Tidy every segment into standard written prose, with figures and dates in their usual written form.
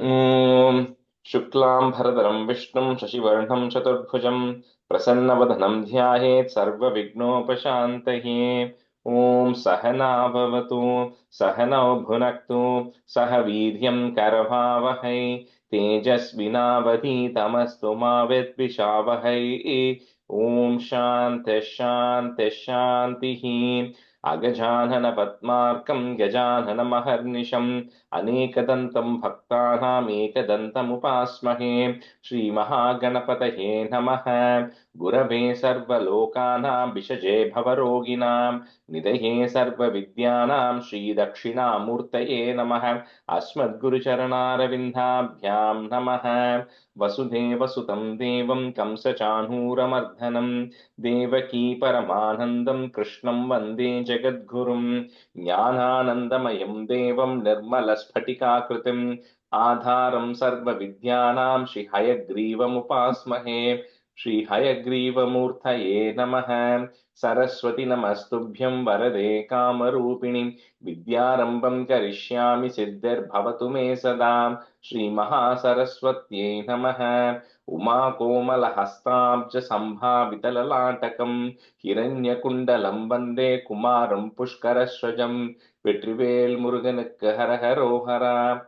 ॐ शुक्लां भरधरं विष्णुं शशिवर्णं चतुर्भुजं प्रसन्नवदनं ध्यायेत् सर्वविघ्नोपशान्तये। ॐ सहना भवतु, सहनौ भुनक्तु, सह वीर्यं करवावहै, तेजस्विनावधीतमस्तु मा विद्विषावहै। ॐ शान्तिः शान्तिः शान्तिः। अगजानन पद्मार्कं गजाननमहर्निशम् अनेकदन्तं भक्तानामेकदन्तमुपास्महे। श्रीमहागणपतये नमः। गुरवे सर्वलोकानां विषजे भवरोगिणां निधये सर्वविद्यानां श्रीदक्षिणामूर्तये नमः। अस्मद्गुरुचरणारविन्दाभ्यां नमः। वसुदेवसुतं देवं कंसचाणूरमर्दनं देवकी परमानन्दं कृष्णं वन्दे जगद्गुरुम्। ज्ञानानन्दमयं देवं निर्मलस्फटिकाकृतिम् आधारं सर्वविद्यानां श्रीहयग्रीवमुपास्महे। श्रीहयग्रीवमूर्तये नमः। सरस्वति नमस्तुभ्यं वरदे कामरूपिणि विद्यारम्भं करिष्यामि सिद्धिर्भवतु मे सदा। श्रीमहासरस्वत्यै नमः। उमाकोमलहस्ताब्जसम्भावितललाटकं हिरण्यकुण्डलं वन्दे कुमारं पुष्करध्वजम्। வெற்றிவேல் முருகனுக்கு ஹரஹரோஹரா.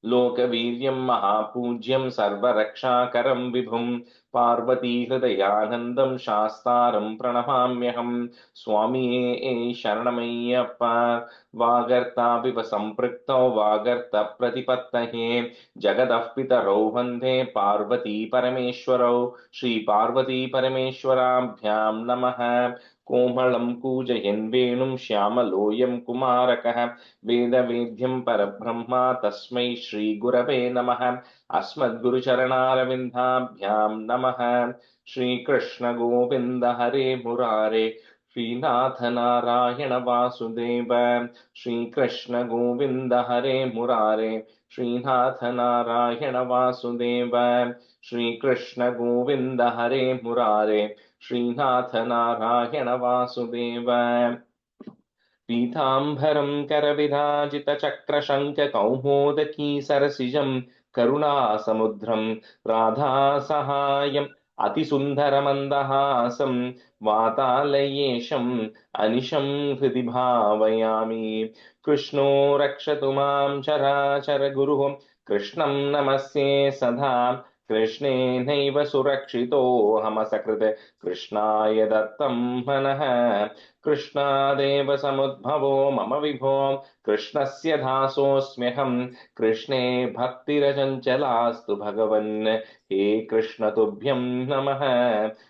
लोकवीर्यं महापूज्यं सर्वरक्षाकरं विभुं पार्वतीहृदयानन्दं शास्तारं प्रणमाम्यहं। स्वामिये शरणमय्यप्पा। वागर्ताविव सम्पृक्तौ वागर्तप्रतिपत्तये जगतः पितरौ वन्दे पार्वती परमेश्वरौ। श्रीपार्वतीपरमेश्वराभ्यां नमः। कोमलं कूजयन् वेणुं श्यामलोऽयं कुमारकः वेदवेद्यं परब्रह्म तस्मै श्रीगुरवे नमः। अस्मद्गुरुचरणारविन्दाभ्यां नमः। श्रीकृष्ण गोविन्द हरे मुरारे श्रीनाथ नारायण वासुदेव। श्रीकृष्ण गोविन्द हरे मुरारे श्रीनाथ नारायण वासुदेव। श्रीकृष्ण गोविन्द हरे मुरारे श्रीनाथ नारायण वासुदेव। पीताम्बरं करविराजितचक्रशङ्खकौमोदकी सरसिजं करुणासमुद्रं राधासहायम् अतिसुन्दरमन्दहासं वातालयेशम् अनिशं हृदि भावयामि। कृष्णो रक्षतु मां चराचरगुरुः कृष्णं नमस्ये सदा। कृष्णेनैव सुरक्षितोऽहमसकृत् कृष्णाय दत्तं मनः। कृष्णादेव समुद्भवो मम विभो कृष्णस्य दासोऽस्म्यहम्। कृष्णे भक्तिरचञ्चलास्तु भगवन्। हे कृष्ण तुभ्यं नमः।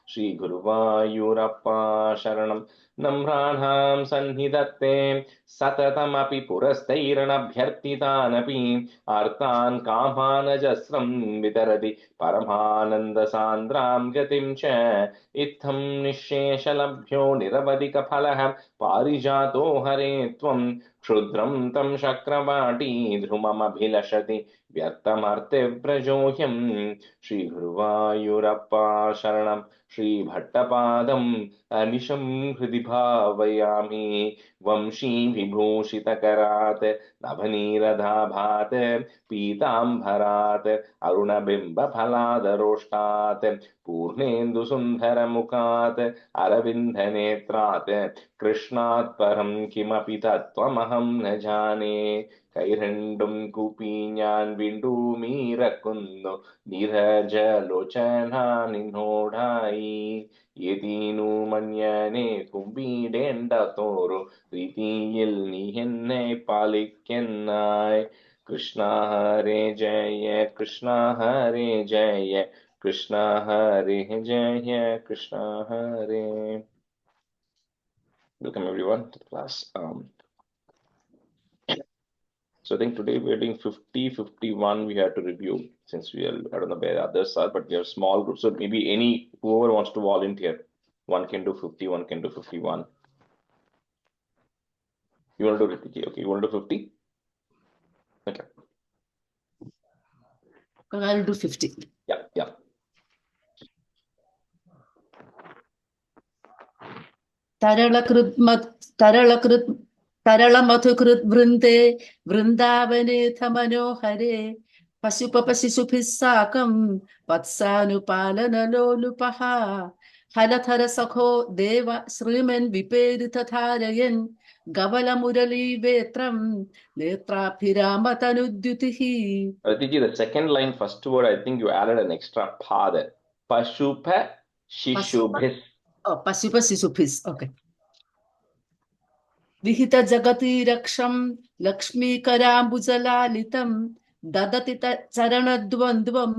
श्रीगुरुवायूरप्पा शरणं। नम्राणां सन्निधत्ते सततमपि पुरस्तैरणभ्यर्थितानपि आर्तान् कामानजस्रं वितरति परमानन्दसान्द्रां गतिं च। इत्थं निःशेषलभ्यो निरवधिकफलः पारिजातो हरे त्वं क्षुद्रं तं शक्रवाटी ध्रुवमभिलषति व्यर्थमर्त्यव्रजोऽयं। श्रीगुरुवायूरप्पा शरणं। श्रीभट्टपादम् अनिशं हृदि भावयामि। वंशीविभूषितकरात् नभनीरदाभात् पीताम्बरात् अरुणबिम्बफलादरोष्टात् पूर्णेन्दुसुन्दरमुखात् अरविन्दनेत्रात् कृष्णात् परं किमपि तत्त्वमहं न जाने। കൈരണ്ടും കൂപ്പി ഞാൻ വീണ്ടുമീറക്കുന്നു നീരജലോചന നിന്നോടായി യതീനു മഞ്ഞനെ കുമ്പിടേണ്ട തോറും പ്രീതിയിൽ നീ എന്നെ പാലിക്കുന്നായി. കൃഷ്ണ ഹരേ ജയ കൃഷ്ണ ഹരേ Jaya Krishna Hare Jaya Krishna Hare. Welcome everyone to the class. So I think today we are doing 50, 51. We have to review since we are, I don't know where others are, but we are small groups. So maybe whoever wants to volunteer, one can do 50, one can do 51. You want to do 50? Okay, you want to do 50? Okay. I'll do 50. Yeah, yeah. तरलमधुकृत वृन्दे वृन्दावने मनोहरे पशुपशिशुभिः साकं वत्सानुपालनलोलुपः हलधरसखो देव श्रीमन् विपेरितधारयन् गवलमुरलीवेत्रं नेत्राभिरामतनुद्युतिः. Aditi, the second line, first word, I think you added an extra pa there. Pashupa Shishubhis. Oh, पशुपशिशुभिः. Okay. विहित जगति रक्षं लक्ष्मीकराम्बुजलालितं ददति चरणद्वन्द्वं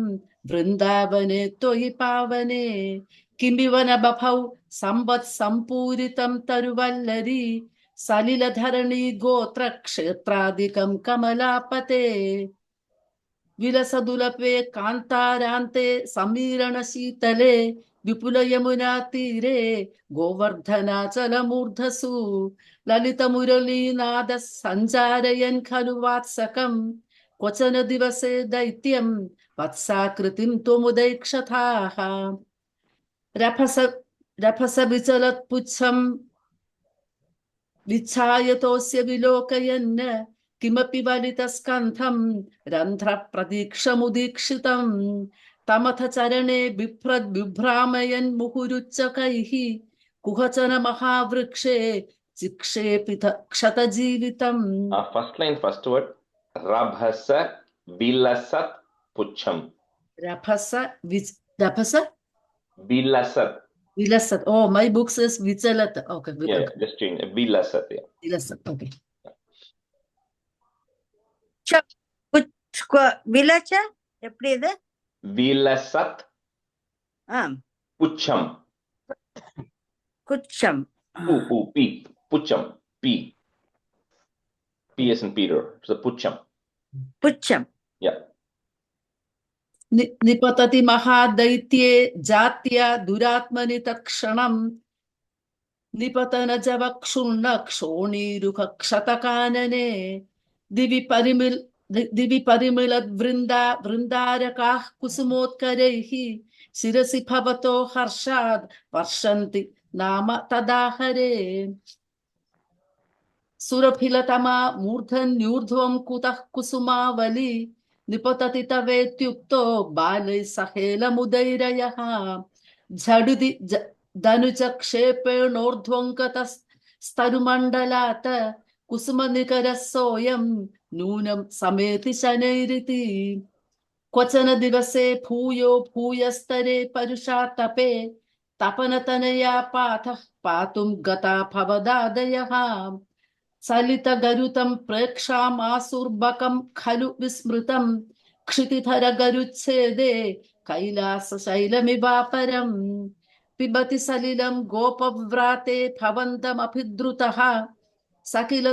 वृन्दावने त्वयि पावने किमिव न बभौ संवत्सम्पूरितं तरुवल्लरी सलिलधरणी गोत्र क्षेत्रादिकं कमलापते विलसदुलपे कान्तारान्ते समीरणशीतले विपुल यमुना तीरे गोवर्धनाचलमूर्धसु ललितमुरलीनादः सञ्चारयन् खलु वात्सकं क्वचन दिवसे दैत्यं वत्साकृतिं त्वमुदैक्षथाः रभस विचलत्पुच्छं विच्छायतोऽस्य विलोकयन् किमपि वलितस्कन्धं रन्ध्रप्रदीक्षमुदीक्षितं तमथ चरणे बिभ्रामयन् मुहुरुच्चकैः कुहचन महावृक्षे चिक्षेपित क्षतजीवितम्. First line, first word, Rabhasa Vilasat Pucham. Rabhasa Vilasat. Vilasat. Oh, my book says Vichalat. Okay. Yeah, just change it. Vilasat. Yeah. Vilasat. Okay. விலச்ச எப்படி இது? Vilasat Pucham. குச்சம். P. Pucham. P. P as in Peter. So Pucham. புச்சம். Yeah. निपतति महादैत्ये जात्या दुरात्मनि तत्क्षणं निपतन जवक्षुण्ण क्षोणीरुहक्षतकानने दिवि परिमिलद्वृन्दारकाः कुसुमोत्करैः शिरसि भवतो हर्षाद् वर्षन्ति नाम तदाहरे सुरभिलतमा मूर्धन्यूर्ध्वं कुतः कुसुमावली निपतति तवेत्युक्तो बालैः सहेलमुदैरयः झडिति धनुचक्षेपेणोर्ध्वं गतस्तरुमण्डलात् कुसुमनिकरः सोऽयं नूनं समेति शनैरिति क्वचन दिवसे भूयो भूयस्तरे परुषा तपे तपनतनया पातः पातुं गता भवदादयः सलितगरुतं प्रेक्षामासुर्बकं खलु विस्मृतं क्षितिधरगरुच्छेदे कैलासशैलमिवापरं पिबति सलिलं गोपव्राते भवन्तमभिद्रुतः सकिल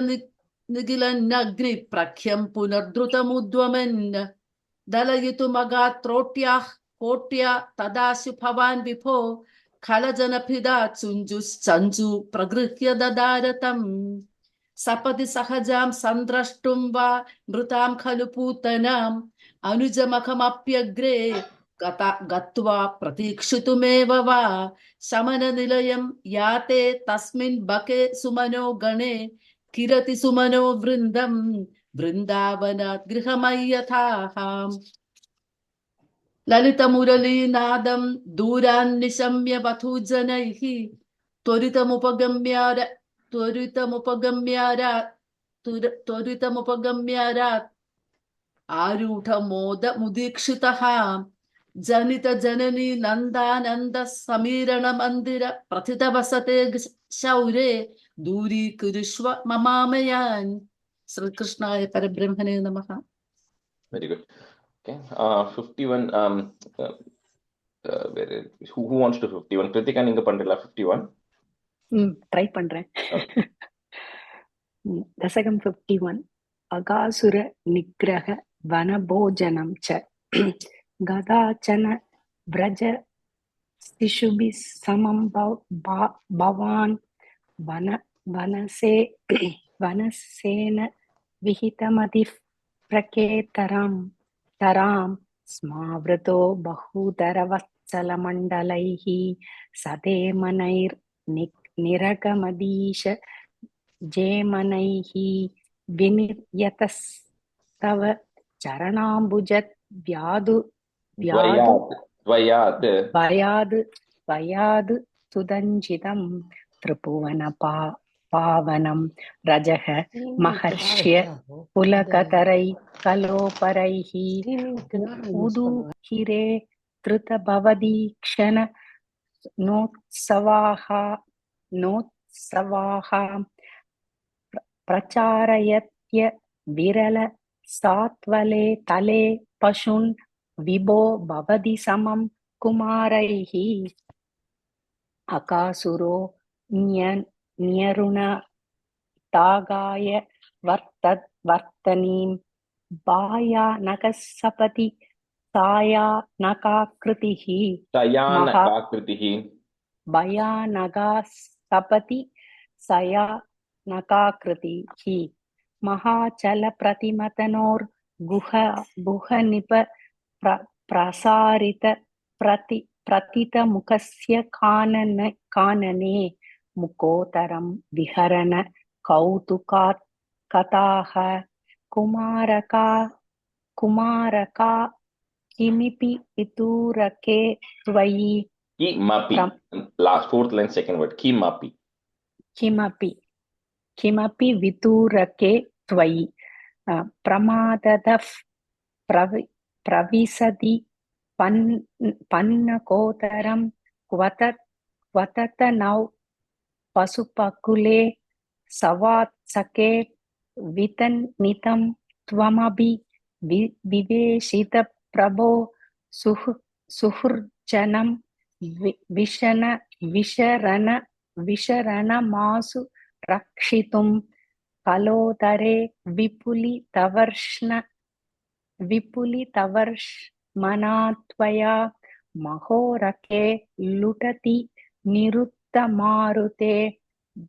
निगिलन्नग्निप्रख्यं पुनर्द्रुतमुद्वमन् दलयितुमगात्रोट्याः कोट्या तदाशु भवान् विभो खलजनभिदा चुञ्जुश्चञ्जु प्रगृह्य ददारतम् सपदि सहजां सन्द्रष्टुं वा मृतां खलु पूतनाम् अनुजमखमप्यग्रे गत्वा प्रतीक्षितुमेव वा शमननिलयं याते तस्मिन् बके सुमनो गणे किरति सुमनो वृन्दं वृन्दावनात् गृहमय्यथाः ललितमुरलीनादं दूरान्निशम्य वधूजनैः त्वरितमुपगम्यारात् आरूढमोदमुदीक्षितः जनित जननी नन्दानन्द समीरण मंदिर प्रथितवसते शौरे दूरीकुरुष्व ममामयान्. Sri Krishnaaya Parabrahmane Namaha. Very good. Okay. 51. Who wants to 51? Kritika, ninga pandala 51. Try பண்றேன். தசகம் 51. அகாசுர நிகிரக வனபோஜனம் ச கதாச்சன व्रज शिशुभिः समं भवान् वनसेन विहितमतिः प्रकेतरां स्मावृतो बहुधरवत्सलमण्डलैः सदेमनैर्निरगमदीश जेमनैः विनिर्यतस्तव चरणाम्बुजत् Vyadu Dvayat. Dvayat. Vayadu Sudanjitam Tripuvana Pavanam Rajaha Maharshya Pulakatarai Kaloparaihi Udu Hire Trita Bhavadi Kshana Notsavaha Pracharayatya Virala Satvale Tale Pashun Vibho Bhavadi Samam Kumaraihi Akasuro Nyaruna Tagaya Vartanim Baya Nakasapati Saya Nakakritihi Sayanakakritihi. Baya Nagasapati Saya Nakakritihi Mahachala Pratimatanor Guha Nipa Prasarita Pratita Mukasya Kanane Mukotaram Viharana Kautukat Kataha Kumaraka Kimipi Piturake Tvayi Kimapi. Last fourth line, second word. Kimapi. Kimapi Viturake Tvayi Pramadada Pravisadi Pannakotaram Kvatata now Pasupakule Savatsake Vitan Nitam Tvamabi Viveshita Prabho Suhurjanam Visharana Masu Rakshitum Kalodare Vipuli Tavarshmanatvaya Mahorake Lutati Niruttamarute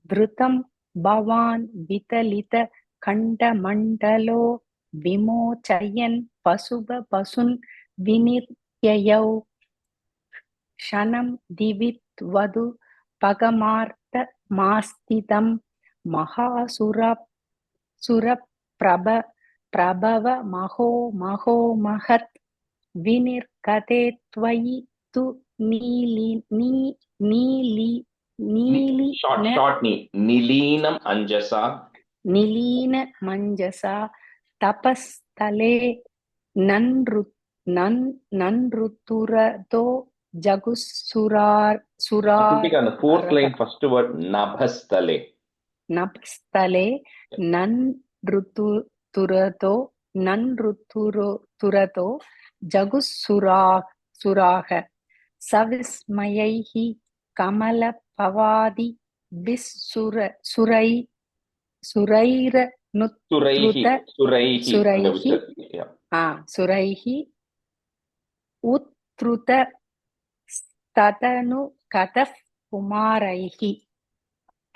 Dhrutam Bhavan Vitalita Kandamandalo Vimochayan Pasuba Pasun Vinityayau Shanam Divit Vadu Pagamartha Mastitam Mahasura Prabhava Maho Mahat Vinirkate Tvayi Tu Nili Short knee. Nilinam Anjasa. Nilina Manjasa Tapastale Nandruturato Jagussurar On the fourth line, first word, Nabhastale. Nabhastale Nandruturato Jagussuraha Savismayaihi Kamala Pavadi Suraira Nutruta Suraihi Uttruta Statanu Kataf Kumaraihi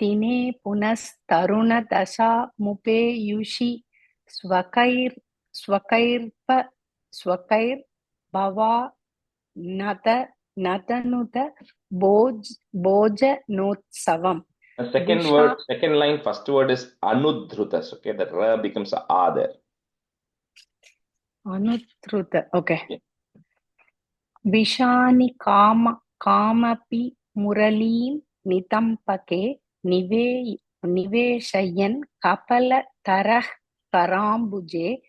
Tine Punas Taruna Dasha Mupe Yushi Swakair Bhava Natanuta Boja Notsavam. The second word, second line, first word is Anudrutas. Okay, that ra becomes a a there. Anudruta, okay. Yeah. Vishani Kamapi Muralim Nitampake Niveshayan Kapala Tarah Karambuje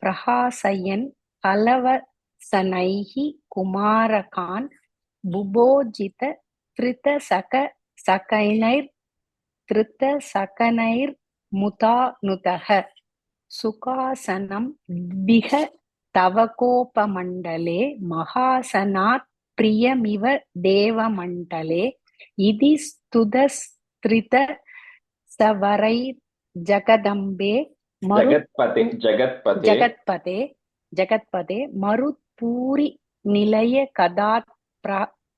Prahasayan Kalava Sanaihi Kumarakan Bubojita Trita Sakanair Muta Nutaha Sukasanam Biha Tavakopa Mandale Mahasanat Priyamiva Deva Mandale Idis Tudas Trita Savarai Jagadambe Jagatpate Marutpuri Nilaya Kadat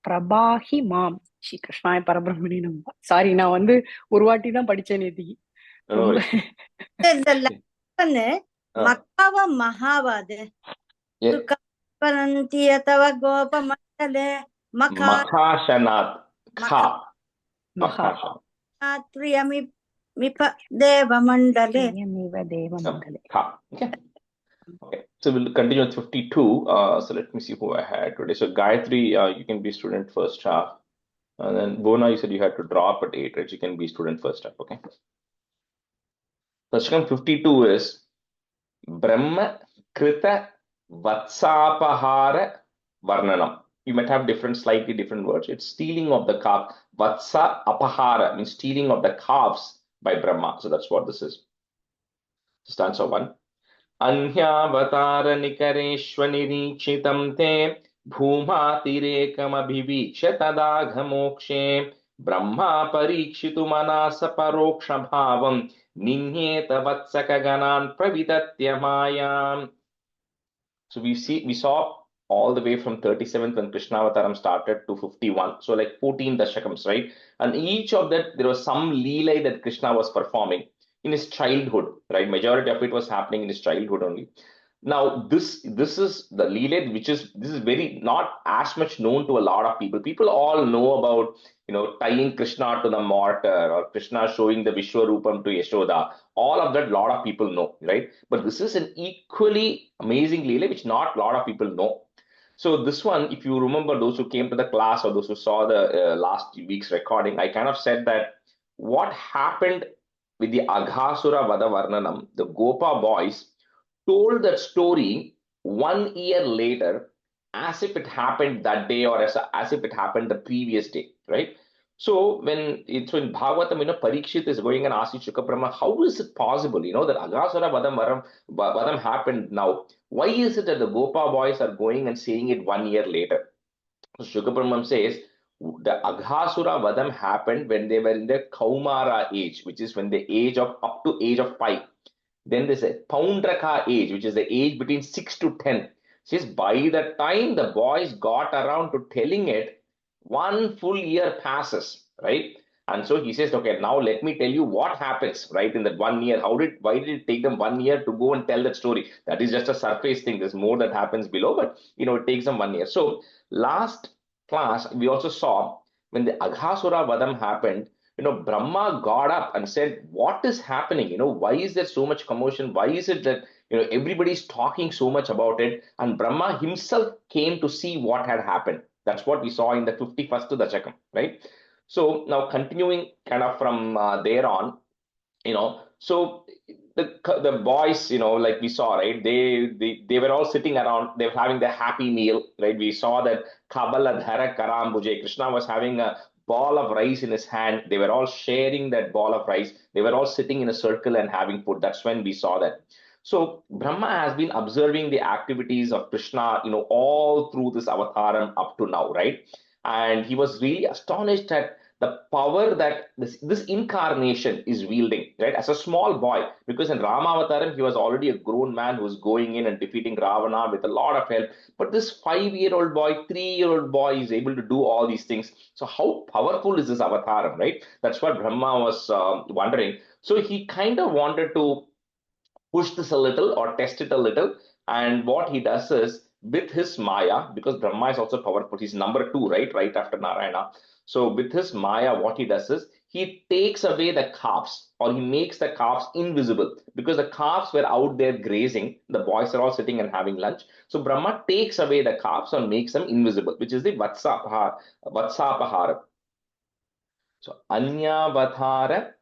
Prabahi Mam Shri Krishna Parabrahmani Namma. Sorry, நான் வந்து ஒரு வாட்டி தான் படிச்சேன் நேத்திக்கு. மக்காவ மகாவாது சுகபரந்தி தவ கோபமண்டலே மகாஷனாத் கா மகாத்ரியமி மிப தேவமண்டலே தேவமண்டலே. கா. Okay. So we'll continue with 52. So let me see who I had today. So Gayatri, you can be student first half. And then Bona, you said you had to drop at 8, right? You can be student first half, okay? Dasakam 52 is Brahma Krita Vatsapahara Varnanam. You might have slightly different words. It's stealing of the calf. Vatsa Apahara means stealing of the calves by Brahma. So that's what this is. Stanza 1. अन्यावतारनिकरेष्वनिरीक्षितं ते भूमातिरेकमभिवीक्ष्य तदाघमोक्षे ब्रह्मा परीक्षितुमनास परोक्षभावं निह्येत वत्सकगणान् प्रविदत्य मायाम्. So we saw all the way from 37th when Krishnavataram started to 51. So like 14 Dashakams, right? And each of that, there was some leela that Krishna was performing in his childhood, right? Majority of it was happening in his childhood only. Now, this is the leela, this is very not as much known to a lot of people. People all know about, tying Krishna to the mortar or Krishna showing the Vishwarupam to Yashoda. All of that, a lot of people know, right? But this is an equally amazing leela which not a lot of people know. So this one, if you remember, those who came to the class or those who saw the last week's recording, I kind of said that what happened with the Aghasura Vada Varnanam, the Gopa boys told that story 1 year later as if it happened that day or as if it happened the previous day, right? So in Bhagavatam, Parikshit is going and asking Shukabrahma, how is it possible, that Aghasura Vadam happened now? Why is it that the Gopa boys are going and saying it 1 year later? So Shukabrahma says, the Aghasura Vadam happened when they were in their Kaumara age, which is when the age of up to age of 5. Then there's a Poundraka age, which is the age between 6 to 10. Says by the time the boys got around to telling it, 1 full year passes, right? And so he says, okay, now let me tell you what happens, right? In that 1 year, why did it take them 1 year to go and tell that story? That is just a surface thing. There's more that happens below, but it takes them 1 year. So last class, we also saw when the Aghasura Vadam happened, Brahma got up and said, what is happening? Why is there so much commotion? Why is it that, everybody's talking so much about it? And Brahma himself came to see what had happened. That's what we saw in the 51st Dashakam, right? So now continuing kind of from there on, so the boys, like we saw, right? They were all sitting around, they were having their happy meal, right? We saw that Kabala Dhara Karambuje, Krishna was having a ball of rice in his hand. They were all sharing that ball of rice. They were all sitting in a circle and having food. That's when we saw that. So Brahma has been observing the activities of Krishna, all through this avataram up to now, right? And he was really astonished at the power that this incarnation is wielding, right? As a small boy, because in Ramavataram, he was already a grown man who was going in and defeating Ravana with a lot of help. But this 5-year-old boy, 3-year-old boy is able to do all these things. So how powerful is this avataram, right? That's what Brahma was wondering. So he kind of wanted to push this a little or test it a little. And what he does is with his Maya, because Brahma is also powerful, he's number 2, right? Right after Narayana. So with his Maya, what he does is he takes away the calves or he makes the calves invisible because the calves were out there grazing. The boys are all sitting and having lunch. So Brahma takes away the calves and makes them invisible, which is the Vatsapahara. So Anyavatara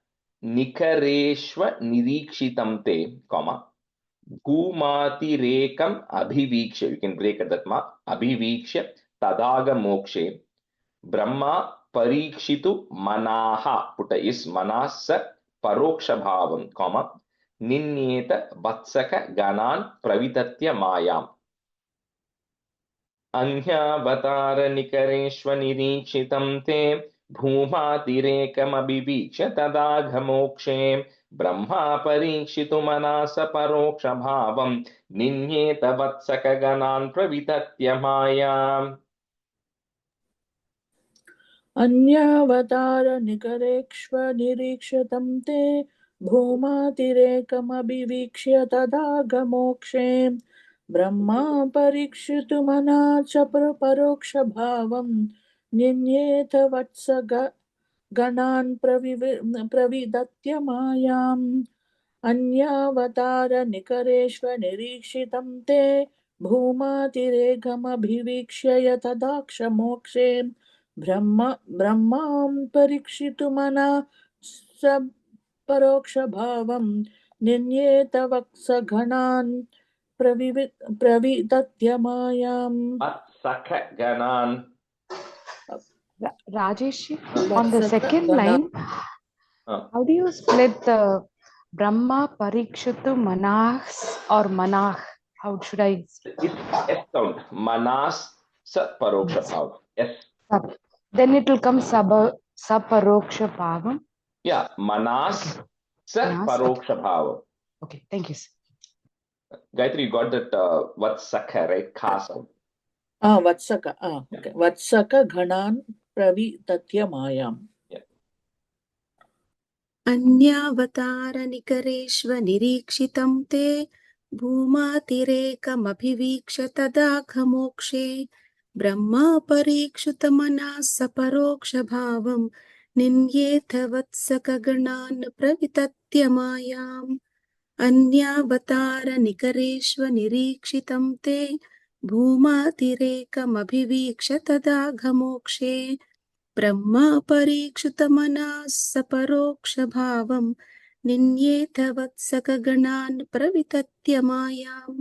Nikareshwa Nirikshitam te, comma, Bhumatirekam Abhiviksha. You can break at that ma. Abhiviksha Tadaga Mokshe. Brahma Parikshitu Manaha. Putta is Manasa Paroksha Bhavam, comma, Ninyeta Vatsaka Ganan Pravitatya Mayam. Anyavatara Nikareshwa Nirikshitam te. Bhumatirekamabiviksha tadaghamokshe Brahma parikshitu manasa paroksha bhavam ninyeta vatsaka ganan pravitatya mayam. Anyavatara nikarekshva nirikshatam te bhumatirekamabivikshya tadagamokshe Brahma parikshitu manasa paroksha bhavam ninyeta vatsaga ganan pravidatya mayam. अन्यावतारनिकरेष्वनिरीक्षितं ते भूमातिरेकमभिवीक्ष्य यतदाक्षमोक्षे ब्रह्मां परीक्षितुमना स परोक्षभावं निन्येत वत्सगणान् प्रविदत्य मायाम्. Vatsaka ganan. Rajesh, on the second Vatsaka line, Uh, how do you split the Brahma Parikshitu Manahs or Manah? How should I? it's S sound. Manas sa paroksha bhava. Yes. Then it will come Saparoksha Bhavam. Yeah. Manas sa Manas, paroksha bhava. Okay, thank you, sir. Gayatri, you got that Vatsaka, right? Ka sound. Vatsaka. Okay. Vatsaka ghanan pravitatya mayam. अन्यावतारनिकरेष्वनिरीक्षितं ते भूमातिरेकमभिवीक्ष्य तदाघमोक्षे ब्रह्मा परीक्षितमनः स परोक्षभावं निन्येथ वत्सकगणान् प्रवितत्य मायाम् अन्यावतारनिकरेष्वनिरीक्षितं ते भूमातिरेकमभिवीक्ष्य तदाघमोक्षे ब्रह्मा परीक्षितमनः स परोक्षभावं निन्येथ वत्सकगणान् प्रवितत्य मायाम्.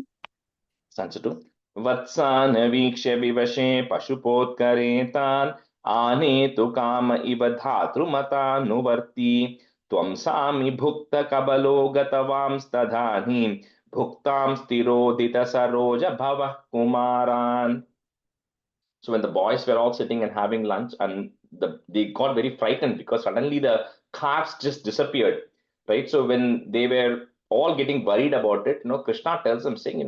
Stanza 2. Vatsan vikshya vivashe pashupotkaretan anetu kama iva dhatru matanuvarti tvam sami bhukta kabalo gatavam stadhanim bhuktam stirodita saroja bhava kumaran. So when the boys were all sitting and having lunch, and they got very frightened because suddenly the calves just disappeared, right? So when they were all getting worried about it, Krishna tells them, saying,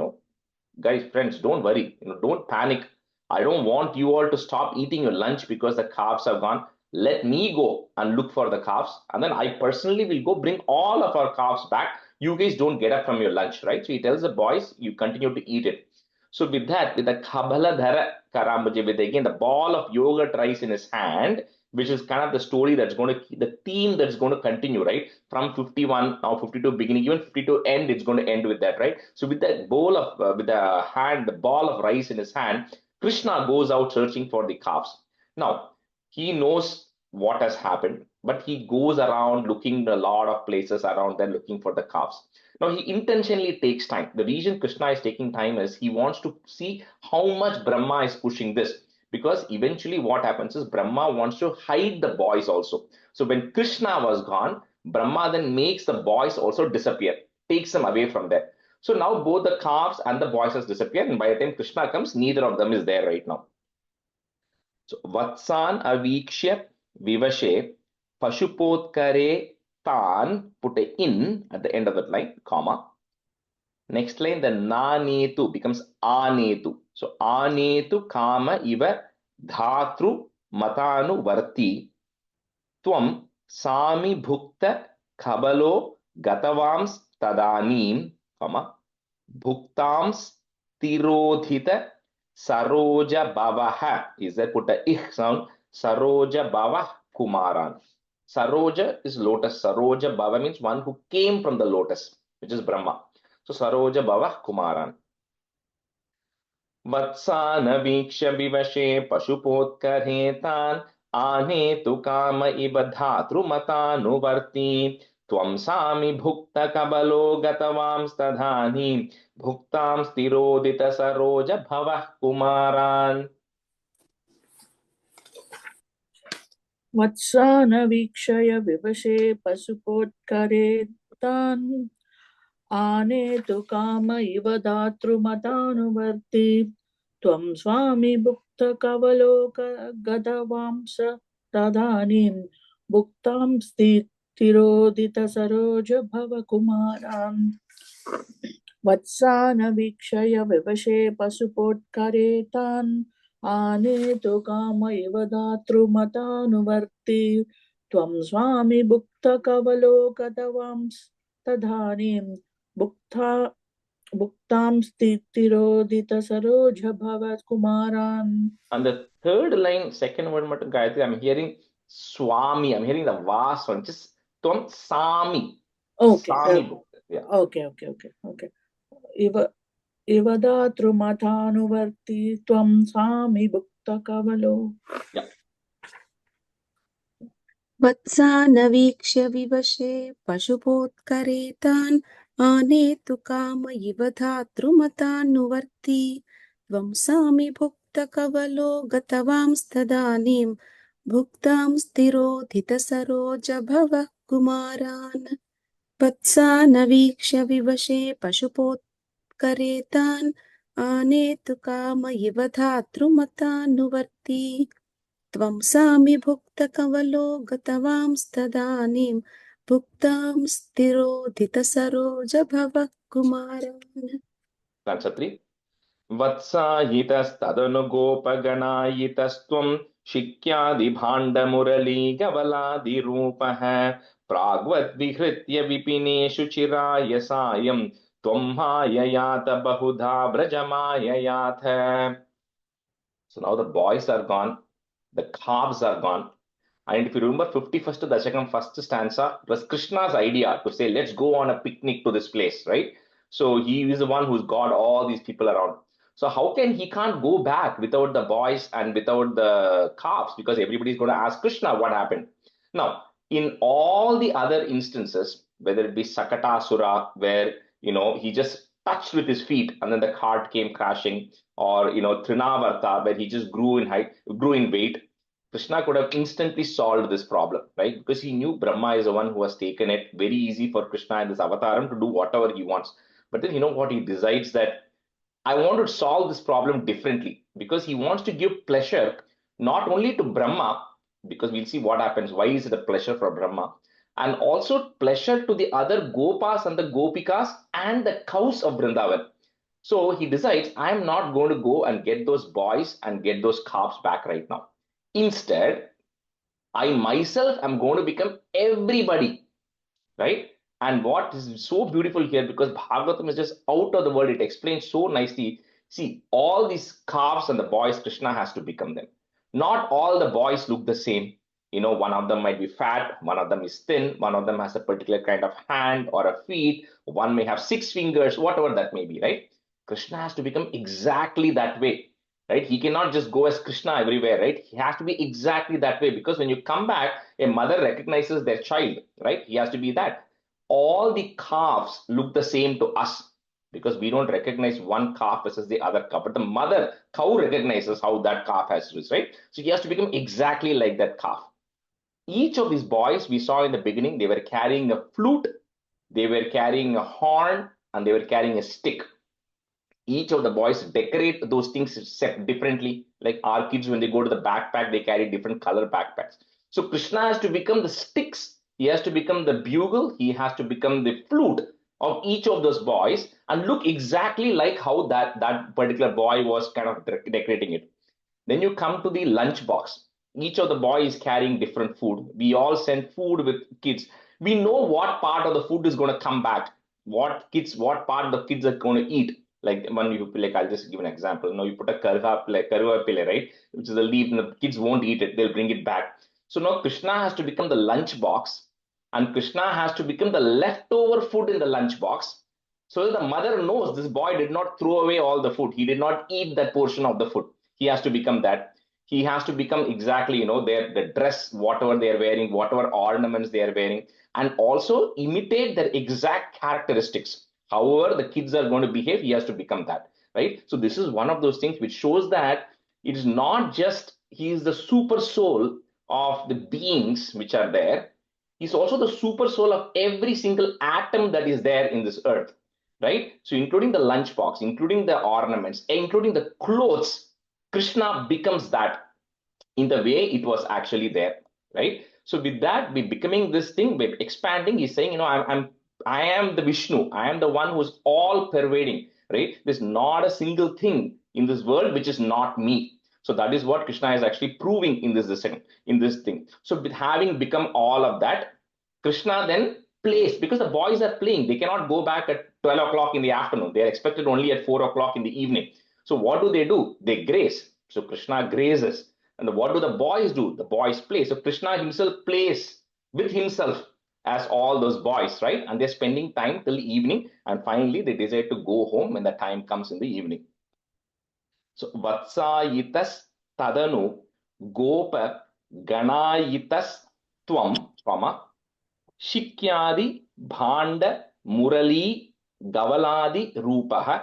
guys, friends, don't worry, don't panic. I don't want you all to stop eating your lunch because the calves have gone. Let me go and look for the calves, and then I personally will go bring all of our calves back. You guys don't get up from your lunch, right? So he tells the boys, you continue to eat it. So with that, with the Kabbaladhara Karambaji, with again the ball of yogurt rice in his hand, which is kind of the story that's going to, the theme that's going to continue, right? From 51, now 52 beginning, even 52 end, it's going to end with that, right? So with that bowl of, with the hand, the ball of rice in his hand, Krishna goes out searching for the calves. Now, he knows what has happened, but he goes around looking a lot of places around there looking for the calves. Now, he intentionally takes time. The reason Krishna is taking time is he wants to see how much Brahma is pushing this. Because eventually what happens is Brahma wants to hide the boys also. So when Krishna was gone, Brahma then makes the boys also disappear, takes them away from there. So now both the calves and the boys has disappeared, and by the time Krishna comes, neither of them is there right now. So Vatsan avikshya vivashe pashupotkare tan, put a in at the end of that line, comma. Next line, the nanetu becomes anetu. So anetu kama iva dhatru matanu varti tvam sami bhukta khabalo gatavams tadanim, comma, bhuktams tirodhita saroja bavaha. Is there put a ich sound? Saroja bavah kumaran. Saroja is lotus. Saroja bava means one who came from the lotus, which is Brahma. So Saroja Bhavah Kumaran. Vatsana Vikshya Vivashe Pashupotkaretan Anetu Kama Iva Dhatru Matanuvarti Tvam Sami Bhukta Kabalo Gatavam Stadhani Bhuktam Stirodita Saroja Bhavah Kumaran. Vatsana vikshaya vivashe pasupotkaretan आनेतु काम इव धातृमतानुवर्ति त्वं स्वामी भुक्तकवलोकगतवांस तदानीं भुक्तां स्थिरोदितसरोज भवकुमारान् वत्सानवीक्षय विवशे पशुपोत्करेतान् आनेतु काम इव धातृमतानुवर्ति त्वं स्वामी भुक्तकवलोकगतवांस तदानीं Bhuktam Stirodita Saroja Bhavat Kumaran. On the third line, second word, Gayatri, I'm hearing Swami. I'm hearing the vast one. Just Tvam Sami. Okay. Sami. Yeah. Okay. Ivadatrumatanuvarti tvam swami bhukta kavalo. Yeah. वत्सानवीक्ष्य विवशे पशुपोत्करे तान् आनेतु काम इव धातृमतानुवर्ती त्वं सामि भुक्तकवलो गतवांस्तदानीं भुक्तां स्थिरोधितसरोज भवः कुमारान् वत्सानवीक्ष्य विवशे पशुपोत्करे तान् आनेतु काम इव धातृमतानुवर्ती त्वं सामि भुक्तकवलो गतवांस्तदानीं भुक्तां स्थिरोधितसरोज भवः कुमारान् Answer 3. वत्सायितस्तदनुगोपगणायितस्त्वं शिक्यादिभाण्डमुरलीगवलादिरूपः प्राग्वद्विहृत्य विपिनेषु चिराय सायं त्वं माययात बहुधा व्रजमाययाथ. So now the boys are gone, the calves are gone. And if you remember 51st Dasakam, first stanza, it was Krishna's idea to say, let's go on a picnic to this place, right? So he is the one who's got all these people around. So how can he can't go back without the boys and without the calves? Because everybody's going to ask Krishna what happened. Now, in all the other instances, whether it be Sakatasura, where he just touched with his feet and then the cart came crashing, or Trinavarta, where he just grew in height, grew in weight, Krishna could have instantly solved this problem, right? Because he knew Brahma is the one who has taken it. Very easy for Krishna in this avataram to do whatever he wants. But then you know what? He decides that I want to solve this problem differently, because he wants to give pleasure not only to Brahma, because we'll see what happens. Why is it a pleasure for Brahma? And also pleasure to the other Gopas and the Gopikas and the cows of Vrindavan. So he decides, I'm not going to go and get those boys and get those calves back right now. Instead, I myself am going to become everybody, right? And what is so beautiful here, because Bhagavatam is just out of the world, it explains so nicely. See, all these calves and the boys, Krishna has to become them. Not all the boys look the same. One of them might be fat, one of them is thin, one of them has a particular kind of hand or a feet, one may have 6 fingers, whatever that may be, right? Krishna has to become exactly that way. Right? He cannot just go as Krishna everywhere, right? He has to be exactly that way, because when you come back, a mother recognizes their child, right? He has to be that. All the calves look the same to us, because we don't recognize one calf versus the other calf, but the mother cow recognizes how that calf has to, right? So he has to become exactly like that calf. Each of these boys we saw in the beginning, they were carrying a flute, they were carrying a horn, and they were carrying a stick. Each of the boys decorate those things set differently. Like our kids, when they go to the backpack, they carry different color backpacks. So Krishna has to become the sticks. He has to become the bugle. He has to become the flute of each of those boys and look exactly like how that particular boy was kind of decorating it. Then you come to the lunch box. Each of the boys is carrying different food. We all send food with kids. We know what part of the food is going to come back. What part the kids are going to eat. Like I'll just give an example. You put a karuvapile, right, which is a leaf, and the kids won't eat it. They'll bring it back. So now Krishna has to become the lunch box, and Krishna has to become the leftover food in the lunch box. So the mother knows this boy did not throw away all the food. He did not eat that portion of the food. He has to become that. He has to become exactly, the dress, whatever they are wearing, whatever ornaments they are wearing, and also imitate their exact characteristics. However the kids are going to behave, he has to become that, right? So this is one of those things which shows that it is not just he is the super soul of the beings which are there. He's also the super soul of every single atom that is there in this earth, right? So including the lunchbox, including the ornaments, including the clothes, Krishna becomes that in the way it was actually there, right? So with that, we becoming this thing, we're expanding. He's saying, I am the Vishnu. I am the one who's all pervading, right? There's not a single thing in this world which is not me. So that is what Krishna is actually proving in this thing. So with having become all of that, Krishna then plays, because the boys are playing. They cannot go back at 12 o'clock in the afternoon. They are expected only at 4 o'clock in the evening. So what do? They graze. So Krishna grazes. And what do the boys do? The boys play. So Krishna himself plays with himself as all those boys, right? And they're spending time till evening, and finally they decide to go home when the time comes in the evening. So vatsayitas tadanu gopa ganayitas tvam twama shikyadi bhanda murali gavaladi rupaha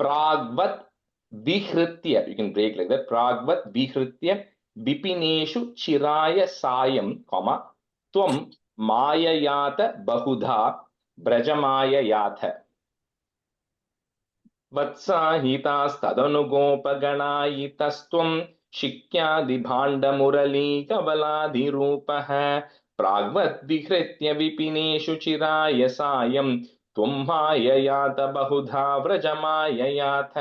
pragvat vihritya, you can break like that, pragvat vihritya vipineshu chiraya sayam, comma, tvam mayayata bahudha brajamaya yatha. वत्साहितास्तदनुगोपगणायितस्त्वं शिक्यादिभाण्डमुरलीकबलाधिरूपः प्राग्वद्विहृत्य विपिनेषु चिराय सायं त्वं माययात बहुधा व्रजमाययाथ.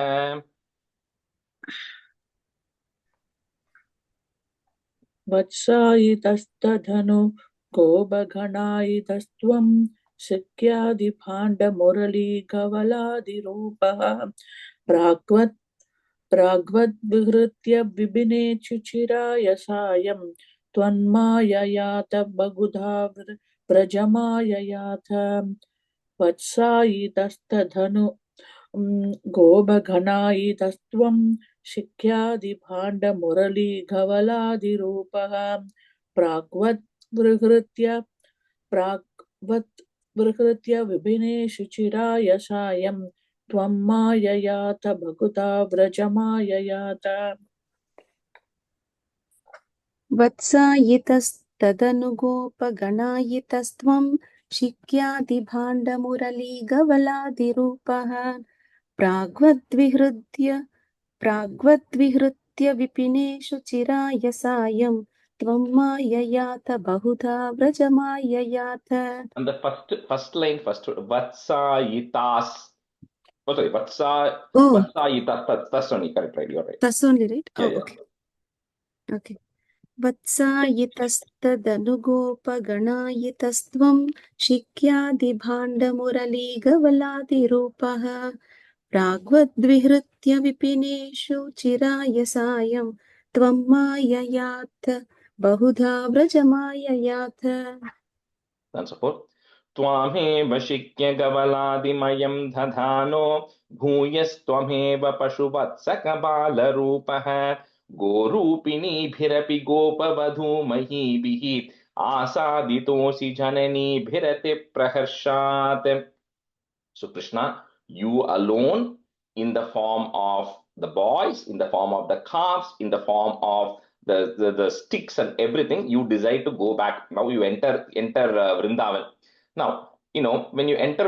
वत्सायितस्तधनु गोपगणायितस्त्वं शिक्यादिभाण्डमुरलीकवलादिरूपः प्राग्वद्विहृत्य विपिनेषु चिराय सायं त्वन्माययात बहुधा व्रजमाययाथ. वत्सायितस्तधनु गोपगणायितस्त्वं शिक्यादिभाण्डमुरलीघवलादिरूपः प्राग्वद्विहृत्य विपिनेषु चिराय सायं त्वं माययात बहुधा व्रजमाययात. वत्सायितस्तदनुगोपगणायितस्त्वं शिक्यादिभाण्डमुरलीगवलादिरूपः प्राग्वद्विहृत्य विपिनेषु चिराय सायं त्वं माययात बहुधा व्रजमाययाथ. And the first line first, vatsayitas. Oh, sorry, vatsayitas. That's only correct, right? You're right. That's only right. Yeah, yeah. Okay. Okay. वत्सायितस्तदनुगोपगणायितस्त्वं शिक्यादिभाण्डमुरलीगवलादिरूपः प्राग्वद्विहृत्य विपिनेषु चिराय सायं त्वं माययाथ बहुधा व्रजमाययाथ. And so forth. त्वामेव शिक्य गवलादिमयं दधानो भूयस्त्वमेव पशुवत्सकबालरूपः गोरूपिणीभिरपि गोपवधूमहीभिः आसादितोऽसि जननीभिरति प्रहर्षात्. So Krishna, you alone in the form of the boys, in the form of the calves, in the form of the sticks and everything, you decide to go back. Now you enter Vrindavan. Now, when you enter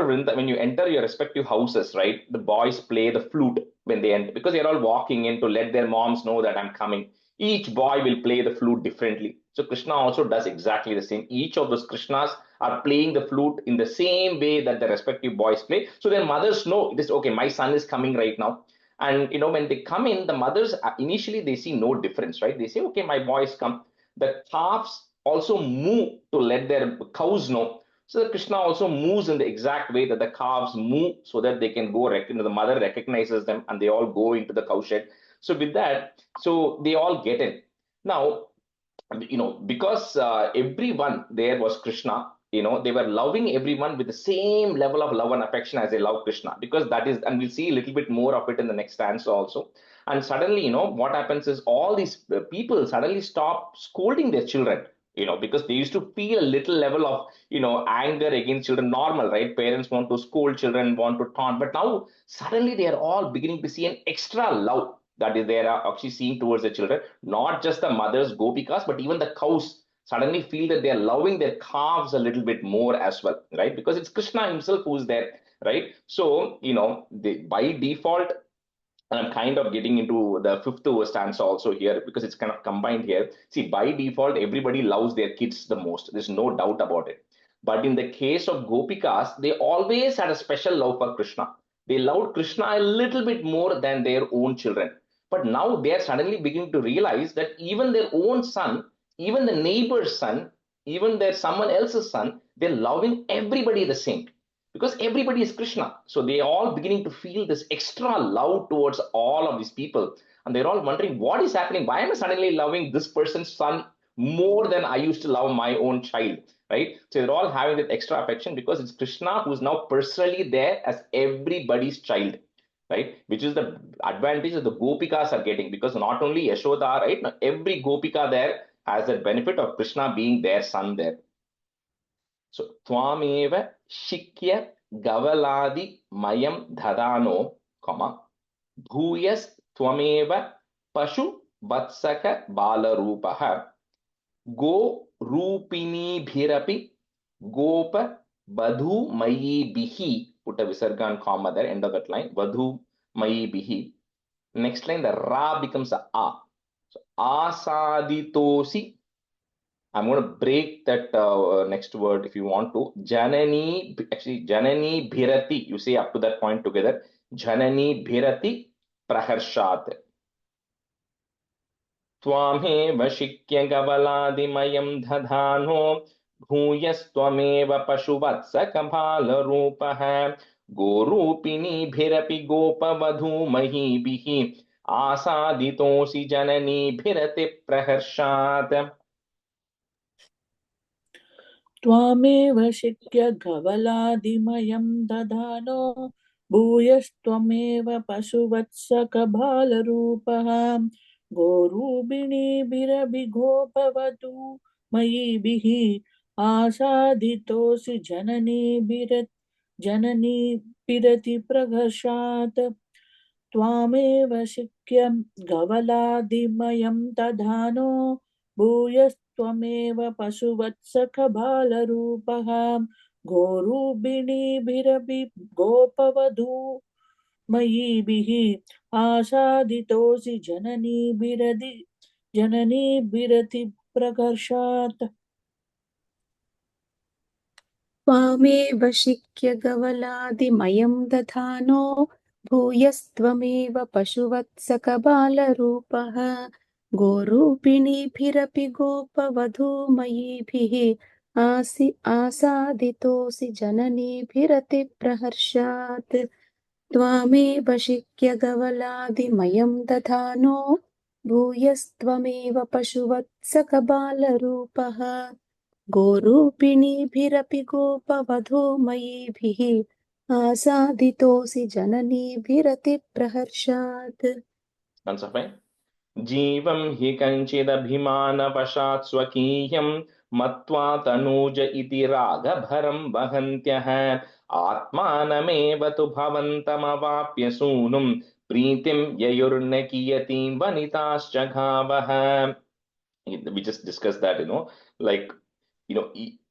your respective houses, right, the boys play the flute when they enter, because they're all walking in to let their moms know that I'm coming. Each boy will play the flute differently. So Krishna also does exactly the same. Each of those Krishnas are playing the flute in the same way that the respective boys play. So their mothers know this, okay, my son is coming right now. And when they come in, the mothers initially they see no difference, right? They say, okay, my boys come. The calves also move to let their cows know. So that Krishna also moves in the exact way that the calves move, so that they can go, the mother recognizes them and they all go into the cow shed. So with that, so they all get in. Now, because everyone there was Krishna, they were loving everyone with the same level of love and affection as they love Krishna, because that is, and we'll see a little bit more of it in the next stanza also. And suddenly, what happens is all these people suddenly stop scolding their children, because they used to feel a little level of, anger against children, normal, right? Parents want to scold children, want to taunt, but now suddenly they are all beginning to see an extra love that is they are actually seeing towards the children. Not just the mothers, gopikas, but even the cows suddenly feel that they are loving their calves a little bit more as well, right? Because it's Krishna himself who's there, right? So, by default, and I'm kind of getting into the fifth stanza also here, because it's kind of combined here. See, by default, everybody loves their kids the most. There's no doubt about it. But in the case of gopikas, they always had a special love for Krishna. They loved Krishna a little bit more than their own children. But now they are suddenly beginning to realize that even their own son, even the neighbor's son, even their someone else's son, they're loving everybody the same, because everybody is Krishna. So they are all beginning to feel this extra love towards all of these people. And they're all wondering, what is happening? Why am I suddenly loving this person's son more than I used to love my own child? right? So they're all having that extra affection because it's Krishna who's now personally there as everybody's child, right? Which is the advantage that the Gopikas are getting, because not only Yashoda, right? Now every Gopika there has that benefit of Krishna being their son there. So Tvameva Shikya Gavaladi Mayam Dhadano, comma, Bhuyas Tvameva Pashu Vatsaka Balarupaha Go Rupini Bhirapi Gopa Vadhu Mayi Bihi. Put a visarga and comma there, end of that line. Vadhu Mayi Bihi. Next line, the Ra becomes a A. So Asaditosi. I'm going to break that next word if you want to. Janani, actually, Janani Bhirati. You say up to that point together. Janani Bhirati Praharshat. त्वामेव शिक्य गवलादिमयं दधानो भूयस्त्वमेव पशुवत्सकभालरूपः गोरूपिणीभिरपि गोपवधूमहीभिः आसादितोऽसि जननीभिरतिप्रहर्षात् त्वामेव शिक्य गवलादिमयं दधानो भूयस्त्वमेव पशुवत्सकभालरूपः गोरूपिणीभिरभिगोपवधू मयीभिः आसादितोऽसि जननीभिरतिप्रहर्षात् त्वामेव शिक्य गवलादिमयं दधानो भूयस्त्वमेव पशुवत्सकभालरूपः गोरूपिणीभिरपि गोपवधू मयीभिः आसादितोऽसि जननीभिरतिप्रकर्षात् त्वामेव शिक्य गवलादिमयं दधानो भूयस्त्वमेव पशुवत्सकबालरूपः गोरूपिणीभिरपि गोपवधूमयीभिः आसादितोऽसि जननीभिरतिप्रहर्षात् त्वामेव शिक्य गवलादिमयं दधानो भूयस्त्वमेव पशुवत्सकबालरूपः गोरूपिणीभिरपि गोपवधूमयीभिः आसादितोऽसि जननीभिरतिप्रहर्षात्. Once again. जीवं हि कञ्चिदभिमानवशात् स्वकीयं मत्वा तनूज इति रागभरं वहन्त्यः आत्मानमेव तु भवन्तमवाप्य सूनुं प्रीतिं ययुर्न कियतीं वनिताश्च गावः. We just discussed that, like,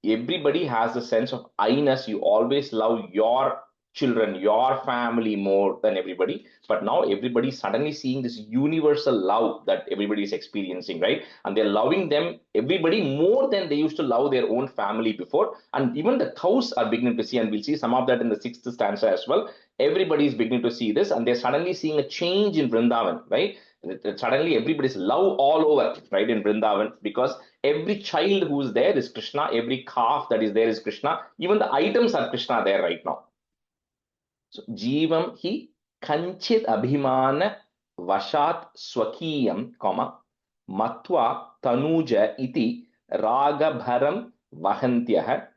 everybody has a sense of I-ness. You always love your children, your family more than everybody. But now everybody suddenly seeing this universal love that everybody is experiencing, right? And they're loving them, everybody, more than they used to love their own family before. And even the cows are beginning to see, and we'll see some of that in the 6th stanza as well. Everybody is beginning to see this, and they're suddenly seeing a change in Vrindavan, right? Suddenly everybody's love all over, right, in Vrindavan, because every child who's there is Krishna, every calf that is there is Krishna, even the items are Krishna there right now. So Jeevam hi kanchit abhimana vashat swakiyam, matva tanuja iti ragabharam vahantyah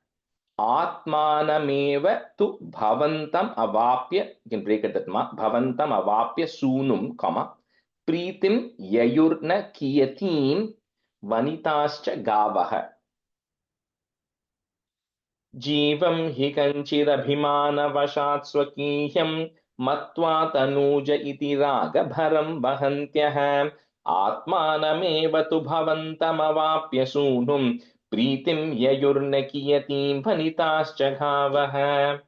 atmanameva tu bhavantam avapya, you can break it that bhavantam avapya sunum, Pritim yayurna kiyatim vanitascha gavaha. Jeevam hi kanchidabhimana vashat swakiyam matva tanuja iti raga bharam vahantyah atmanameva tu bhavantam avapya sunum pritim yayurna kiyatim vanitascha gavaha.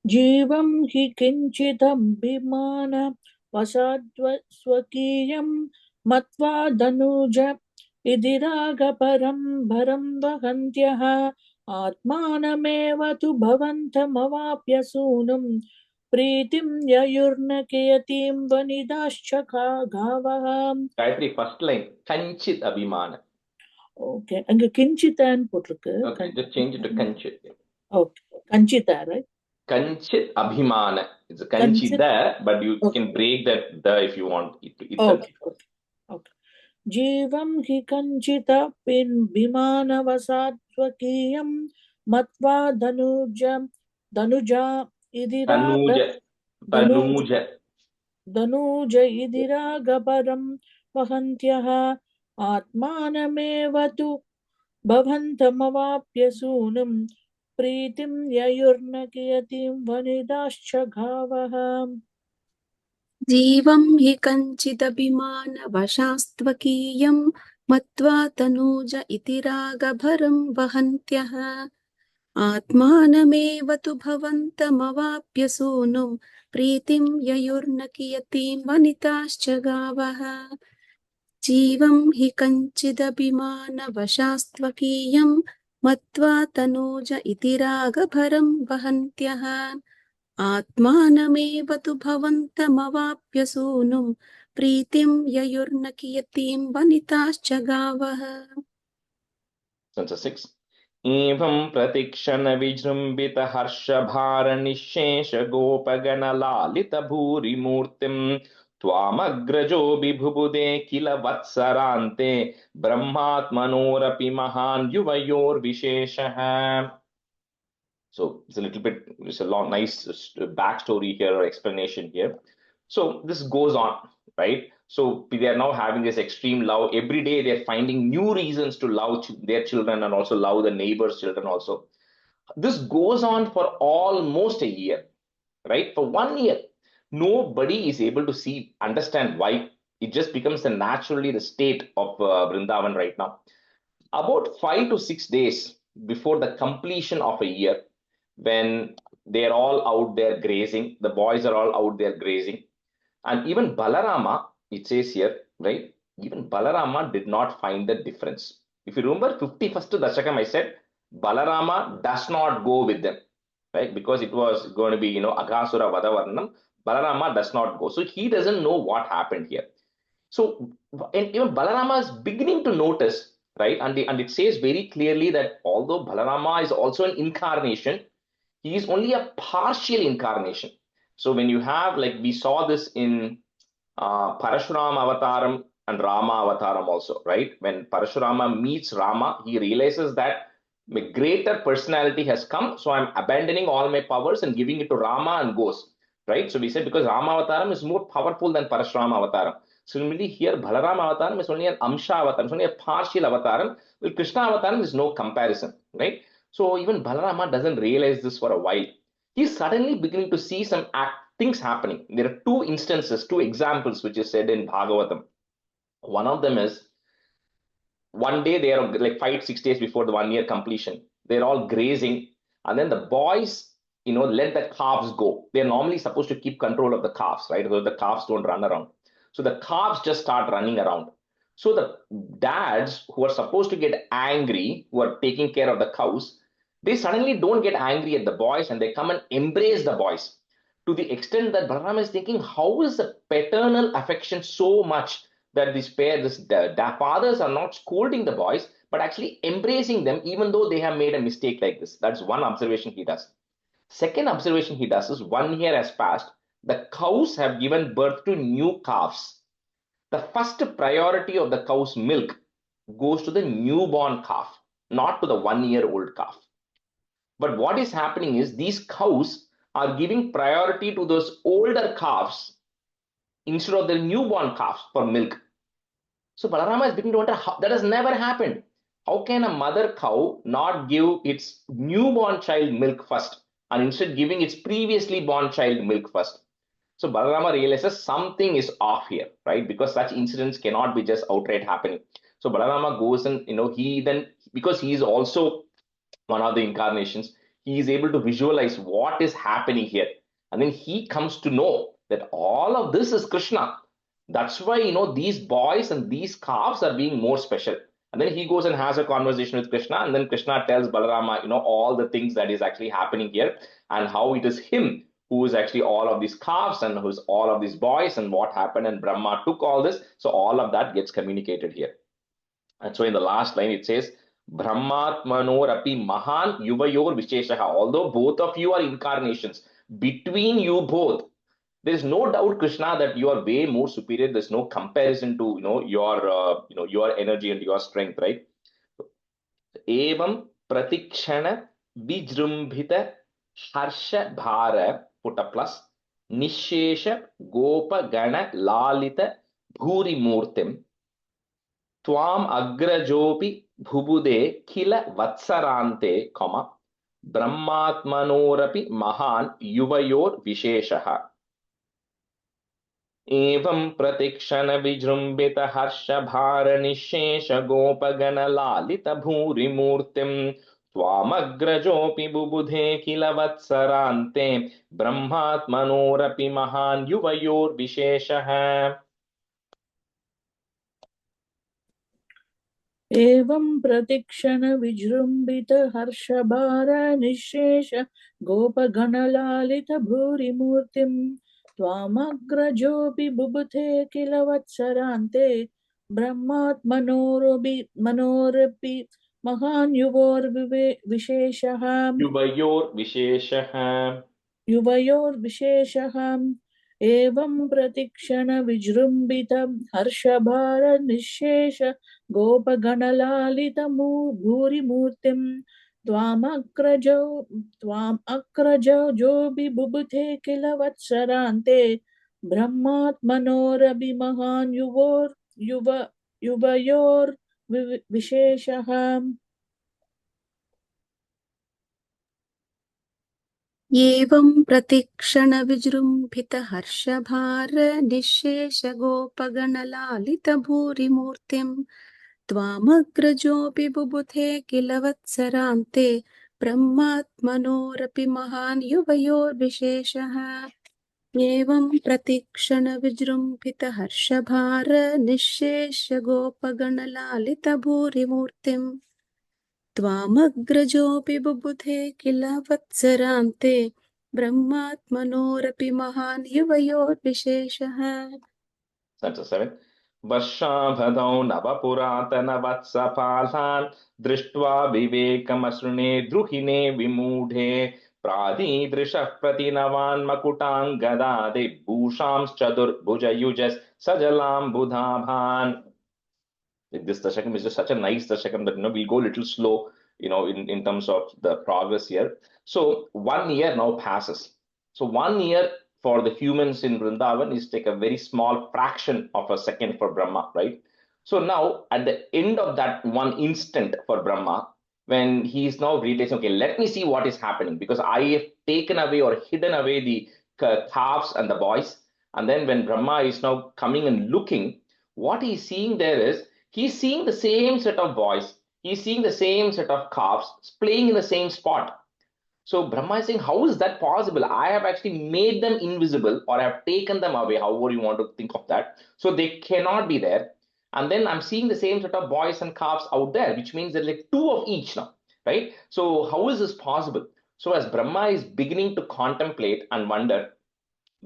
जीवं हि किञ्चिदभिमान वशाद्स्वकीयं मत्वा धनुज इति रागपरं भरं वहन्त्यः आत्मानमेव तु भवन्तमवाप्य सूनुं प्रीतिं ययुर्न कियतीं वनिदाश्च गावः. Gayatri, first line, kanchit abhimana. Okay, அங்க கிஞ்சிதான் போட்டிருக்கு. Okay, just change it to kanchit. Okay, kanchita, right? Kanchit abhimana. It's a kanchida, but you can break that the if you want. Okay. जीवं हि कञ्चित् भीमानवसात्त्वकीयं मत्वा धनुजा इदिराग Tanuja, धनुज Tanuja. धनुज इदिरागपरं वहन्त्यः आत्मानमेव तु भवन्तमवाप्य सूनुं प्रीतिं ययुर्न कियतीं वनिताश्च गावः जीवं हि कञ्चिदभिमानवशास्त्वकीयं मत्वा तनूज इति रागभरं वहन्त्यः आत्मानमेव तु भवन्तमवाप्य सूनुं प्रीतिं ययुर्न कियतीं वनिताश्च गावः जीवं हि कञ्चिदभिमानवशास्त्वकीयं मत्वा तनूज इति रागभरं वहन्त्यः आत्मानमेव तु भवन्तमवाप्य सूनुं प्रीतिं ययुर्न कियतीं वनिताश्च गावः Stanza 6. Evam pratikshana vijrumbita harsha bhara nishesha gopagana lalita bhuri murtim twamagrajo bibhubude kila vatsarante brahmatmanorapi mahan yuvayor visheshaha. So it's a little bit, it's a long, nice backstory here or explanation here. So this goes on, right? So they are now having this extreme love. Every day they're finding new reasons to love their children and also love the neighbors' children also. This goes on for almost a year, right? For 1 year, nobody is able to understand why. It just becomes naturally the state of Vrindavan right now. About 5 to 6 days before the completion of a year, when they're all out there grazing, the boys are all out there grazing, and even Balarama, it says here, right? Even Balarama did not find the difference. If you remember 51st Dashakam, I said Balarama does not go with them, right? Because it was going to be, Aghasura Vadavarnam. Balarama does not go. So he doesn't know what happened here. So, and even Balarama is beginning to notice, right? And it says very clearly that although Balarama is also an incarnation, he is only a partial incarnation. So when you have, like we saw this in Parashurama Avataram and Rama Avataram also, right? When Parashurama meets Rama, he realizes that my greater personality has come, so I'm abandoning all my powers and giving it to Rama and goes, right? So we said because Rama Avataram is more powerful than Parashurama Avataram. Similarly, here Balarama Avataram is only an Amsha Avataram, it's only a partial Avataram. With Krishna Avataram, there's no comparison, right? So even Balarama doesn't realize this for a while. He's suddenly beginning to see some things happening. There are two instances, two examples, which is said in Bhagavatam. One of them is one day they are like 5-6 days before the 1 year completion. They're all grazing, and then the boys, let the calves go. They're normally supposed to keep control of the calves, right? So the calves don't run around. So the calves just start running around. So the dads who are supposed to get angry, who are taking care of the cows, they suddenly don't get angry at the boys and they come and embrace the boys to the extent that Balaram is thinking, how is the paternal affection so much that the fathers are not scolding the boys, but actually embracing them, even though they have made a mistake like this. That's one observation he does. Second observation he does is 1 year has passed. The cows have given birth to new calves. The first priority of the cow's milk goes to the newborn calf, not to the 1-year-old calf. But what is happening is these cows are giving priority to those older calves instead of the newborn calves for milk. So Balarama is beginning to wonder how that has never happened. How can a mother cow not give its newborn child milk first and instead giving its previously born child milk first? So Balarama realizes something is off here, right? Because such incidents cannot be just outright happening. So Balarama goes and, he then, because he is also one of the incarnations, he is able to visualize what is happening here. And then he comes to know that all of this is Krishna. That's why, these boys and these calves are being more special. And then he goes and has a conversation with Krishna. And then Krishna tells Balarama, all the things that is actually happening here and how it is him who is actually all of these calves and who's all of these boys and what happened. And Brahma took all this. So all of that gets communicated here. And so in the last line, it says, Brahmatmanor api mahan yuvayor visheshaha. Although both of you are incarnations, between you both, There is no doubt, Krishna, that you are way more superior. There's no comparison to your energy and your strength, right? Evam pratikshana vijrumbhita harsha bhara, put a plus, nishesha gopa gana lalita bhuri murtim Twam agrajopi bhubude kila vatsarante, comma, brahmatmanorapi mahan yuvayor visheshaha. Evam pratikshana vijrumbita harsha bhara nishesha gopagana lalita bhuri murtim Twam agrajopi bubudhe kila vatsarante brahmatmanorapi mahan yuvayor visheshaha. एवं प्रतिक्षण विजृंभित हर्षभार निःशेष गोपगणलालित भूरिमूर्तिं त्वामग्रजोऽपि बुबुधे किल वत्सरान्ते ब्रह्मात्मनोरपि मनोरपि महान् विशेषः Yuvayor visheshaha. युवयोर्विशेषः एवं प्रतिक्षण विजृंभित हर्षभार निःशेष गोपगणलालित भूरिमूर्तिं त्वामग्रजो जोऽपि बुबुधे किल वत्सरान्ते ब्रह्मात्मनोरपि महान् युवयोर्विशेषः एवं प्रतिक्षणविजृम्भितहर्षभार निःशेषगोपगणलालितभूरिमूर्तिं त्वामग्रजोऽपि बुबुधे किल वत्सरान्ते ब्रह्मात्मनोरपि महान् युवयोर्विशेषः एवं प्रतिक्षणविजृम्भितहर्षभार निःशेषगोपगणलालितभूरिमूर्तिं त्वामग्रजोऽपि बुबुधे किल वत्सरान्ते ब्रह्मात्मनोरपि महान् युवयोर्विशेषः. That's a 7. Varshabhadau navapuratana vatsapalan drishtva vivekamasrune druhine vimudhe pradidrishah pratinavan makutangadade bhushams chadur bhujayujas sajalam budhabhan. This dashakam is just such a nice dashakam that we'll go a little slow, in terms of the progress here. So 1 year now passes. So 1 year for the humans in Vrindavan is like a very small fraction of a second for Brahma, right? So now at the end of that one instant for Brahma, when he is now realizing, okay, let me see what is happening, because I have taken away or hidden away the calves and the boys. And then when Brahma is now coming and looking, what he's seeing there is, he's seeing the same set of boys, he's seeing the same set of calves playing in the same spot. So Brahma is saying, how is that possible? I have actually made them invisible, or I have taken them away, however you want to think of that. So they cannot be there. And then I'm seeing the same set of boys and calves out there, which means there's like 2 of each now, right? So how is this possible? So as Brahma is beginning to contemplate and wonder,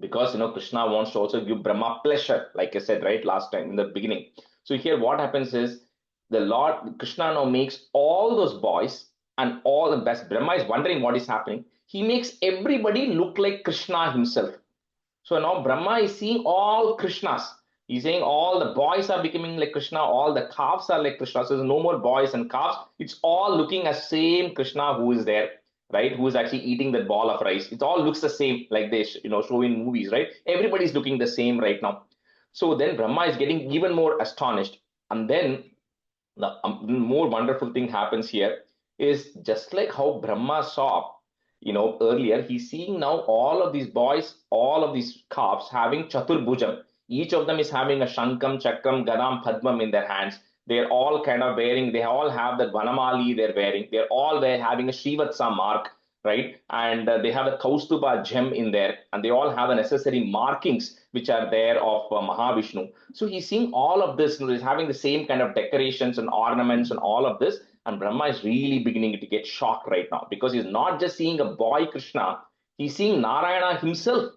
because Krishna wants to also give Brahma pleasure, like I said right last time in the beginning. So here what happens is, the Lord Krishna now makes all those boys and all the best. Brahma is wondering what is happening. He makes everybody look like Krishna himself. So now Brahma is seeing all Krishnas. He's saying all the boys are becoming like Krishna, all the calves are like Krishna. So there's no more boys and calves. It's all looking as same Krishna who is there, right? Who is actually eating that ball of rice. It all looks the same, like they show in movies, right? Everybody's looking the same right now. So then Brahma is getting even more astonished. And then the more wonderful thing happens here is, just like how Brahma saw, earlier, he's seeing now all of these boys, all of these calves having Chaturbhujam. Each of them is having a Shankam, Chakram, Gadam, Padmam in their hands. They're all kind of wearing, they all have that Vanamali they're wearing. They're all there having a Srivatsa mark, right? And they have a Kaustuba gem in there. And they all have the necessary markings which are there of Mahavishnu. So he's seeing all of this, he's having the same kind of decorations and ornaments and all of this. And Brahma is really beginning to get shocked right now, because he's not just seeing a boy Krishna, he's seeing Narayana himself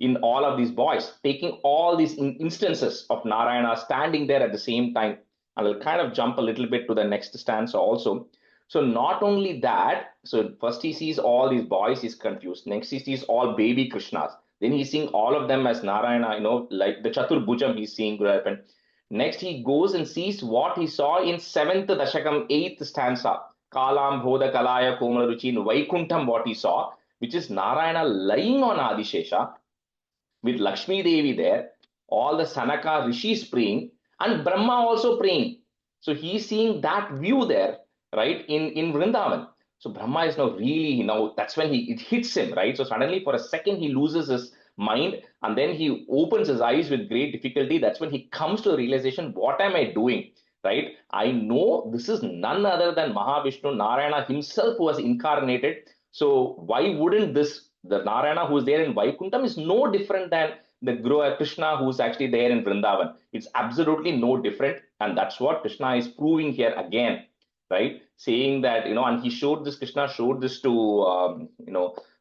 in all of these boys, taking all these instances of Narayana standing there at the same time. And I'll kind of jump a little bit to the next stanza also. So not only that, so first he sees all these boys, he's confused. Next he sees all baby Krishnas. Then he's seeing all of them as Narayana, like the Chaturbhujam he's seeing could happen. Next, he goes and sees what he saw in 7th Dashakam, 8th stanza. Kalam Bodha Kalaya Komalaruchi in Vaikuntham, what he saw, which is Narayana lying on Adishesha with Lakshmi Devi there, all the Sanaka rishis praying, and Brahma also praying. So he's seeing that view there, right, in Vrindavan. So Brahma is now really, that's when it hits him, right? So suddenly for a second he loses his mind and then he opens his eyes with great difficulty. That's when he comes to the realization, what am I doing, right? I know this is none other than Mahavishnu, Narayana himself who was incarnated. So why wouldn't the Narayana who is there in Vaikuntham is no different than the Krishna who's actually there in Vrindavan. It's absolutely no different. And that's what Krishna is proving here again, right? Saying that, and Krishna showed this to,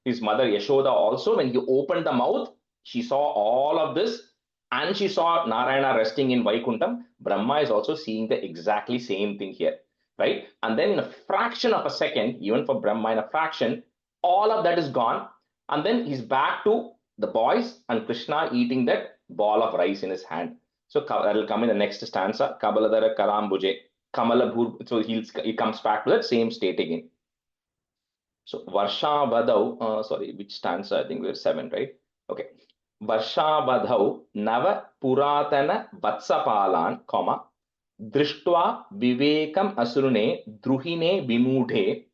his mother Yashoda also. When he opened the mouth, she saw all of this and she saw Narayana resting in Vaikuntham. Brahma is also seeing the exactly same thing here, right? And then in a fraction of a second, even for Brahma, in a fraction, all of that is gone. And then he's back to the boys and Krishna eating that ball of rice in his hand. So that will come in the next stanza. Kabaladara Karambuje. Kamalabhur. So he comes back to that same state again. So Varsha Vadau, which stanza? I think we're 7, right? Okay. Varsha Vadau Nava Puratana Vatsapalan, Drishtva Vivekam Asurune Druhine Vimudhe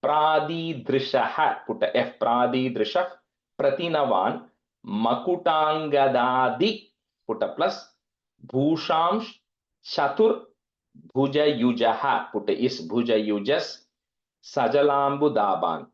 Pradidrishaha, put a F, Pradidrishah Pratinavan Makutangadadi, put a plus, Bhushamsh Chatur Bhujayujaha, put a is Bhujayujas Sajalambudaban.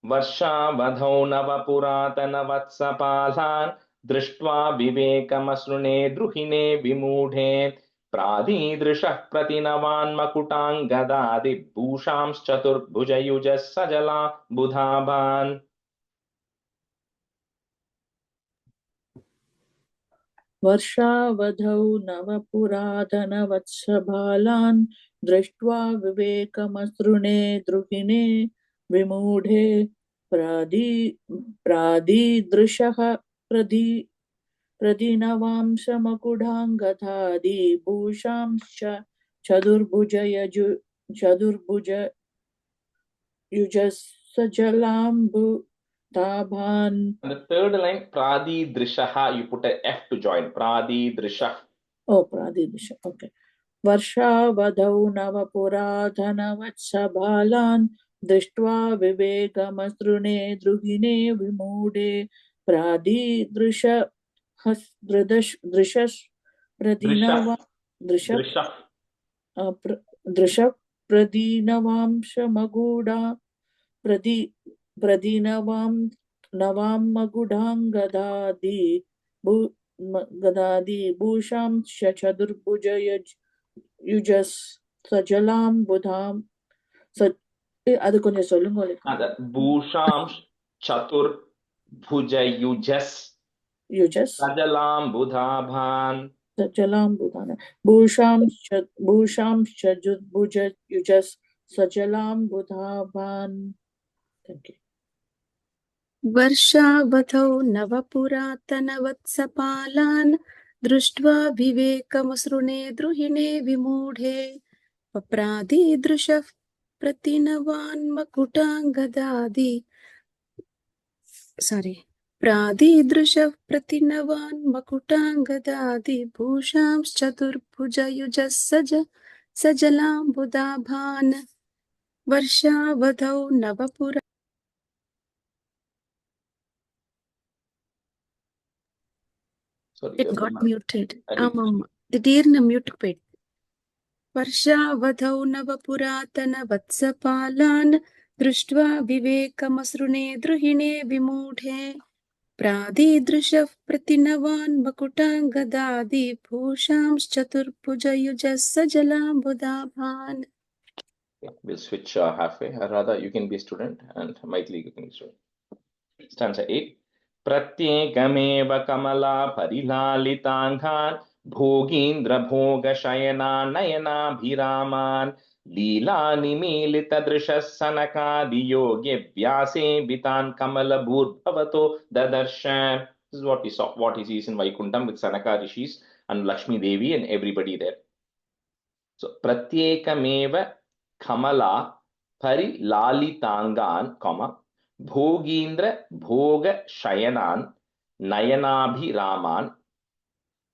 Varsha Vadhau Nava Puratana Vatsapalan Drishtva Vivekamasrune Druhine Vimudhe Pradidrishah Pratinavan Makutangadadi Bhushams Chatur Bhujayujas Sajala Budhaban. वर्षावधौ नवपुरातनवत्सबालान् दृष्ट्वा विवेकमसृणे द्रुहिणे विमूढे प्रादीदृशः प्रदीनवांशमकुडाङ्गधादि भूषांश्च चतुर्भुजयुजस्सजलाम्बुताभान्. And the third line, Pradidrishaha, you put a F to join. Pradidrishah. Oh, Pradidrisha. Okay. Varshavadhau navapuradhanavatsabhalan drishtva vivekamasrune druhine vimude pradidrisha drishas pradinava drisha pradinavamshamaguda pradinavam navamagudhangadadi Gadadi Bhusham Chadurbhuja Yujas Sajalam Budham. அது கொஞ்சம் சொல்லுங்க. Bhusham Chatur Bhujayujas Sajalam Budhaban. Sajalam Budhana. Bhusham Chadurbhuja Yujas Sajalam Budhaban. Thank you. वर्षावधौ नवपुरातनवत्सपालान् दृष्ट्वा विवेकमसृणे द्रुहिणे विमूढे पप्रादीदृशः प्रतिनवान्मकुटाङ्गदादि प्रादीदृशः प्रतिनवान्मकुटाङ्गदादि भूषांश्चतुर्भुजयुजः सजलाम्बुदाभान् वर्षावधौ नवपुरा. Sorry, It got muted. திடீர்னு mute போயிட்டு. वर्षावधौ नवपुरातनवत्सपालान् दृष्ट्वा विवेकमसृणे द्रुहिणे विमूढे प्रादीदृशः प्रतिनवान् मकुटाङ्गदादि भूषांश्चतुर्भुजयुजः सजलाम्बुदाभान्. We'll switch halfway. Radha, you can be a student and Maithili, you can be a student. Stanza 8. Pratyekameva kamala parilalitangan bhogindra bhoga shayana nayana bhiraman लीला निमीलित दृशः सनकादियोगे व्यासे वितान् कमलभूर्भवतो ददर्श. This is what he saw, what he sees in Vaikuntham with Sanaka rishis and Lakshmi Devi and everybody there. So pratyekameva kamala parilalitangan, comma, bhogindra bhoga shayanan nayanabhiraman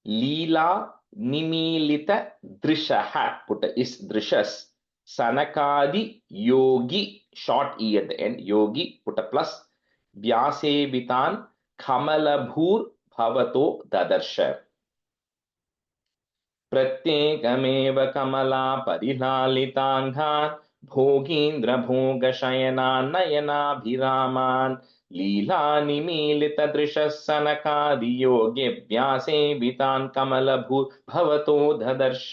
Leela Nimilita Drishaha, put a is Drishas, Sanakadi Yogi, short E at the end, Yogi, put a plus, Vyase Vitan, Kamalabhur Bhavato Dadarsha. Pratyekameva Kamala Parilalitangan, Bhogindra Bhoga Shayana Nayana Bhiraman. लीला निमीलित दृशः सनकादियोगे व्यासे वितान् कमलभूर्भवतो ददर्श.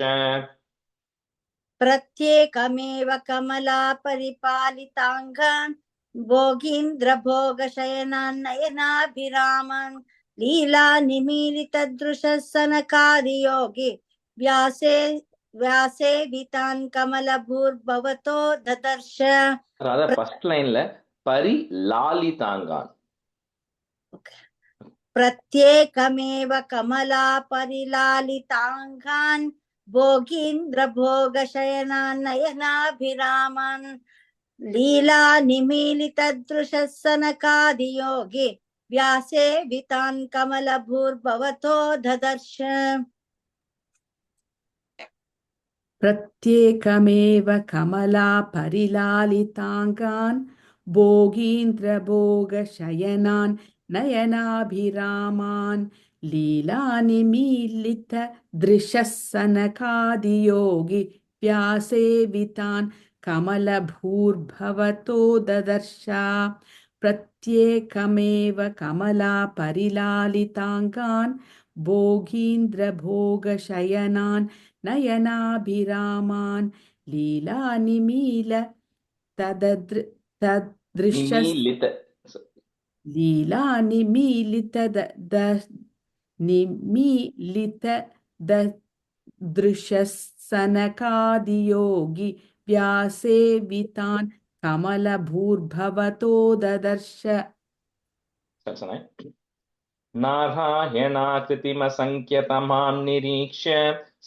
प्रत्येकमेव कमला परिपालिताङ्गान् भोगीन्द्र भोगशयनान्नयनाभिरामान् लीला निमीलितदृशः सनकादियोगे व्यासे वितान् कमलभूर्भवतो ददर्श. Rather first line la parilalitangan. प्रत्येकमेव कमला परिलालिताङ्गान् भोगीन्द्र भोगशयनान्नयनाभिरामान् लीला निमीलितदृशः सनकादियोगे व्यासे वितान् कमलभूर्भवतो ददर्श. प्रत्येकमेव कमला परिलालिताङ्गान् भोगीन्द्रभोगशयनान् नयनाभिरामान् लीलानिमीलित दृशः सनकादियोगि व्यासे वितान् कमलभूर्भवतो ददर्श. प्रत्येकमेव कमला परिलालिताङ्गान् भोगीन्द्रभोगशयनान् नयनाभिरामान् लीलानिमील तदृशस् लीलानिमीलितदृशस्सनकादियोगि व्यासे वितान् कमलभूर्भवतो ददर्श. नारायणाकृतिमसङ्ख्यतमां निरीक्ष्य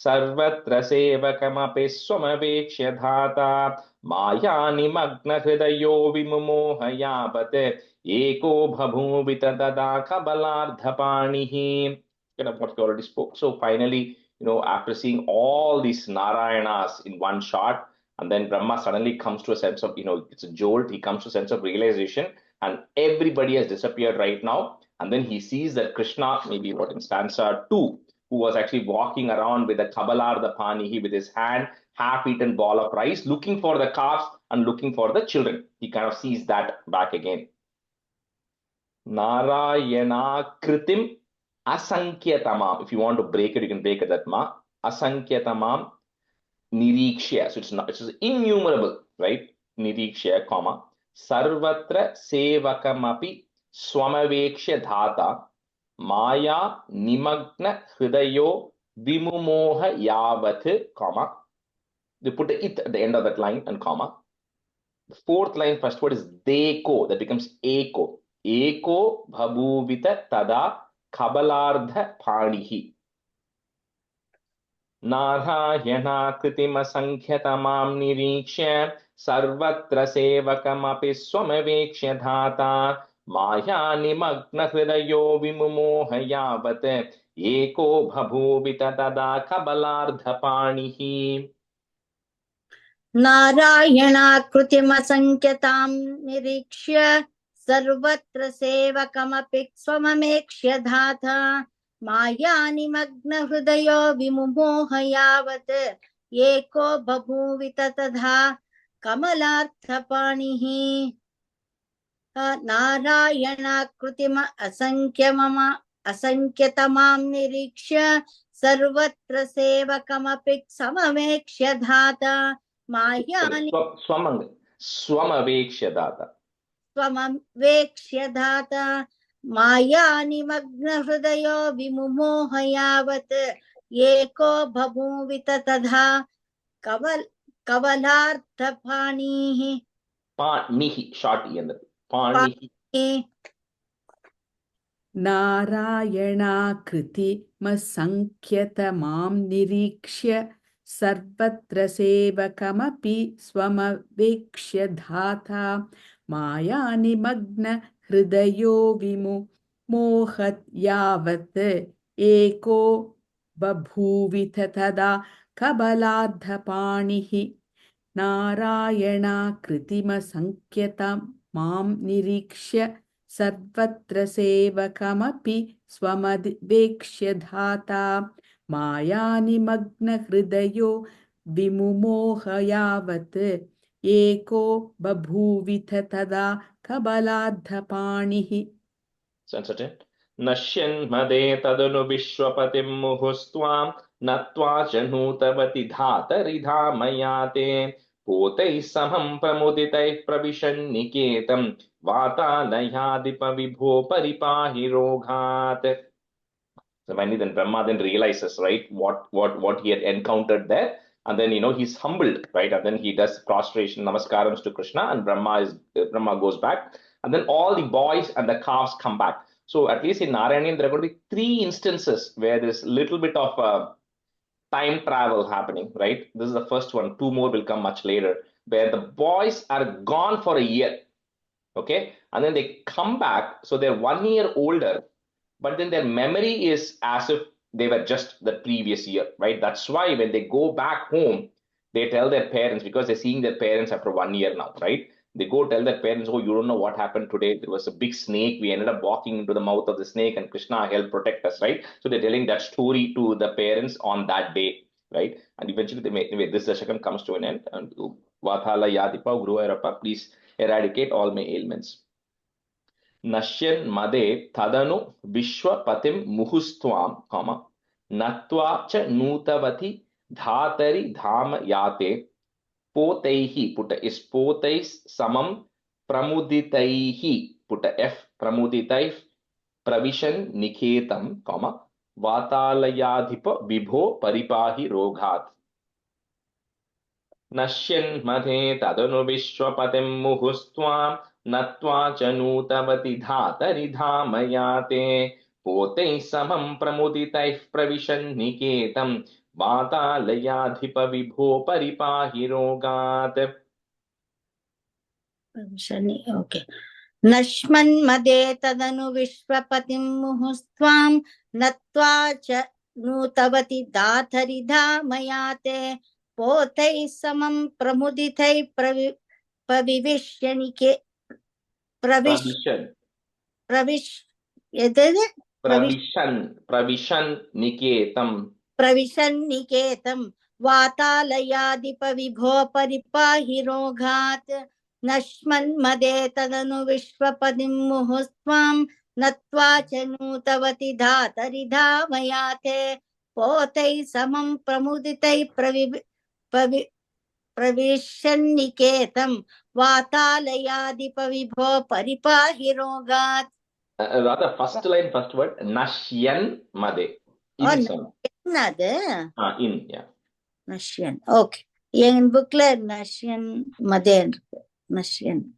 सर्वत्र सेवकमपि स्वमवेक्ष्य धाता मायानिमग्नहृदयो विमुमोह यावत् एको बभूवित तदा कबलार्धपाणिः. What you already spoke. So finally, after seeing all these Narayanas in one shot, and then Brahma suddenly comes to a sense of, it's a jolt, he comes to a sense of realization, and everybody has disappeared right now. And then he sees that Krishna, maybe what in stanza 2, who was actually walking around with a Kabalardhapanihi with his hand, half-eaten ball of rice, looking for the calves and looking for the children. He kind of sees that back again. Narayana Kritim Asankyatamam. If you want to break it, you can break it that ma. Asankyatamam Nirikshya. So it's innumerable, right? Nirikshya, comma. Sarvatra Sevakamapi Swamavekshya Dhata Maya Nimagna Hridayo Vimumoha Yavat, comma. They put the it at the end of that line and comma. The fourth line, first word is Deko. That becomes Eko. Eko Bhabuvita Tada Kabalardha Panihi. Narayana Kritima Sankhyatamam Nirikshya Sarvatra Sevakamapi Swamavekshya Dhata Maya Nimagna Hridayo Vimumoha Yavat Eko Bhabuvita Tada Kabalardha Panihi. नारायणाकृतिमसङ्ख्यतां निरीक्ष्य सर्वत्र सेवकमपि स्वमवेक्ष्य धाता मायानिमग्नहृदयो विमुमोह यावत् एको बभूवित तथा कमलार्थपाणिः. नारायणाकृतिम असङ्ख्यतमां निरीक्ष्य सर्वत्र सेवकमपि समवेक्ष्य धाता Swamavekshya Data मायानिमग्नहृदयो विमुमोह यावत् एको बभूवित तथा कवलार्थपाणिः Panihi, short e and Panihi. नारायणाकृतिमसङ्ख्यतमां निरीक्ष्य सर्वत्र सेवकमपि स्वमवेक्ष्य धाता मायानिमग्नहृदयो विमुमोहत् यावत् एको बभूविथ तदा कबलार्धपाणिः नारायणाकृतिमसङ्ख्यतं मां निरीक्ष्य सर्वत्र सेवकमपि स्वमवेक्ष्य धाता मायानिमग्नहृदयो विमुमोह यावत् एको बभूविथ तदा कबलार्धपाणिः. Sensitive. Nashyan made tadanu vishwapatim muhustvam natva janutavati dhataridha mayate potai samam pramuditai pravishan niketam vatanayadipa vibho paripahi roghat. So finally, then Brahma then realizes, right, what he had encountered there, and then he's humbled, right, and then he does prostration, namaskarams to Krishna, and Brahma goes back, and then all the boys and the calves come back. So at least in Narayaneeyam, there are going to be 3 instances where there's a little bit of time travel happening, right? This is the first one. 2 more will come much later, where the boys are gone for a year, okay, and then they come back, so they're 1 year older. But then their memory is as if they were just the previous year, right? That's why when they go back home, they tell their parents, because they're seeing their parents after 1 year now, right? They go tell their parents, oh, you don't know what happened today. There was a big snake. We ended up walking into the mouth of the snake, and Krishna helped protect us, right? So they're telling that story to the parents on that day, right? And eventually, this Dashakam comes to an end. And Vathala Yadipa Guruvairappa, please eradicate all my ailments. Nashyan made tadanu vishwapatim muhustvam, natva cha nutavati dhatari dhama yate potaihi, put a is potais samam pramuditaihi, put a f pramuditaif pravishan niketam, vatalayadhipa vibho paripahi roghat. Nashyan madhe tadanu vishwapatim muhustvam natva chanutavati dhatari dhamayate potai samam pramuditaif pravishan niketam vatalayadhipa vibho paripahi rogat. Okay. नश्मन्मदे तदनु विश्वपतिं मुहुस्त्वां नत्वा च नूतवति दातरिधा मयाते पोतैः समं प्रमुदितैः प्रविविष्यनिके प्रविशन् निकेतं प्रविशन्निकेतं वातालयादिपविभो परिपाहि रोगात् नश्मन्मदे तदनु विश्वपतिं मुहुस्त्वां नत्वा च नूतवति धातरिधा मयाते पोतैः समं प्रमुदितैः प्रविशन्निकेतं वातालयादिपविभो परिपाहि रोगात्. Rather, first line, first word, Nashyan Made. In, yeah. Nashyan. Okay. In booklet, Nashyan Made. Nashyan.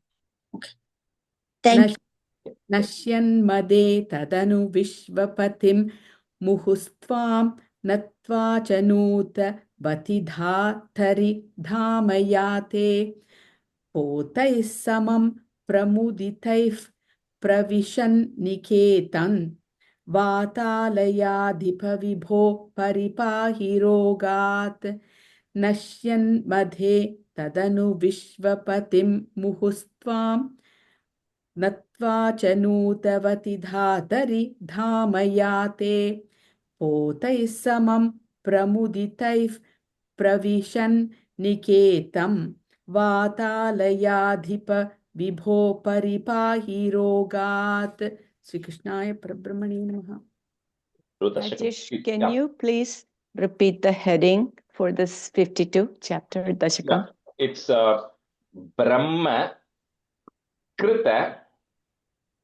Okay. Thank you. Nashyan made tadanu vishvapatim muhustvam natva chanuta batidhatari dhamayate potais samam pramuditaif pravishan niketan vatalayadhipa vibho paripahi rogat. Nashyan madhe tadanu vishvapatim muhustvam natva chanutavati dhatari dhamayate potais samam pramuditaif pravishan niketam vatalayadhipa vibho paripahi rogat. Sri Krishnaya Parabrahmane Namaha. Rajesh, can you please repeat the heading for this 52 chapter Dashakam? Yeah, it's Brahma Krita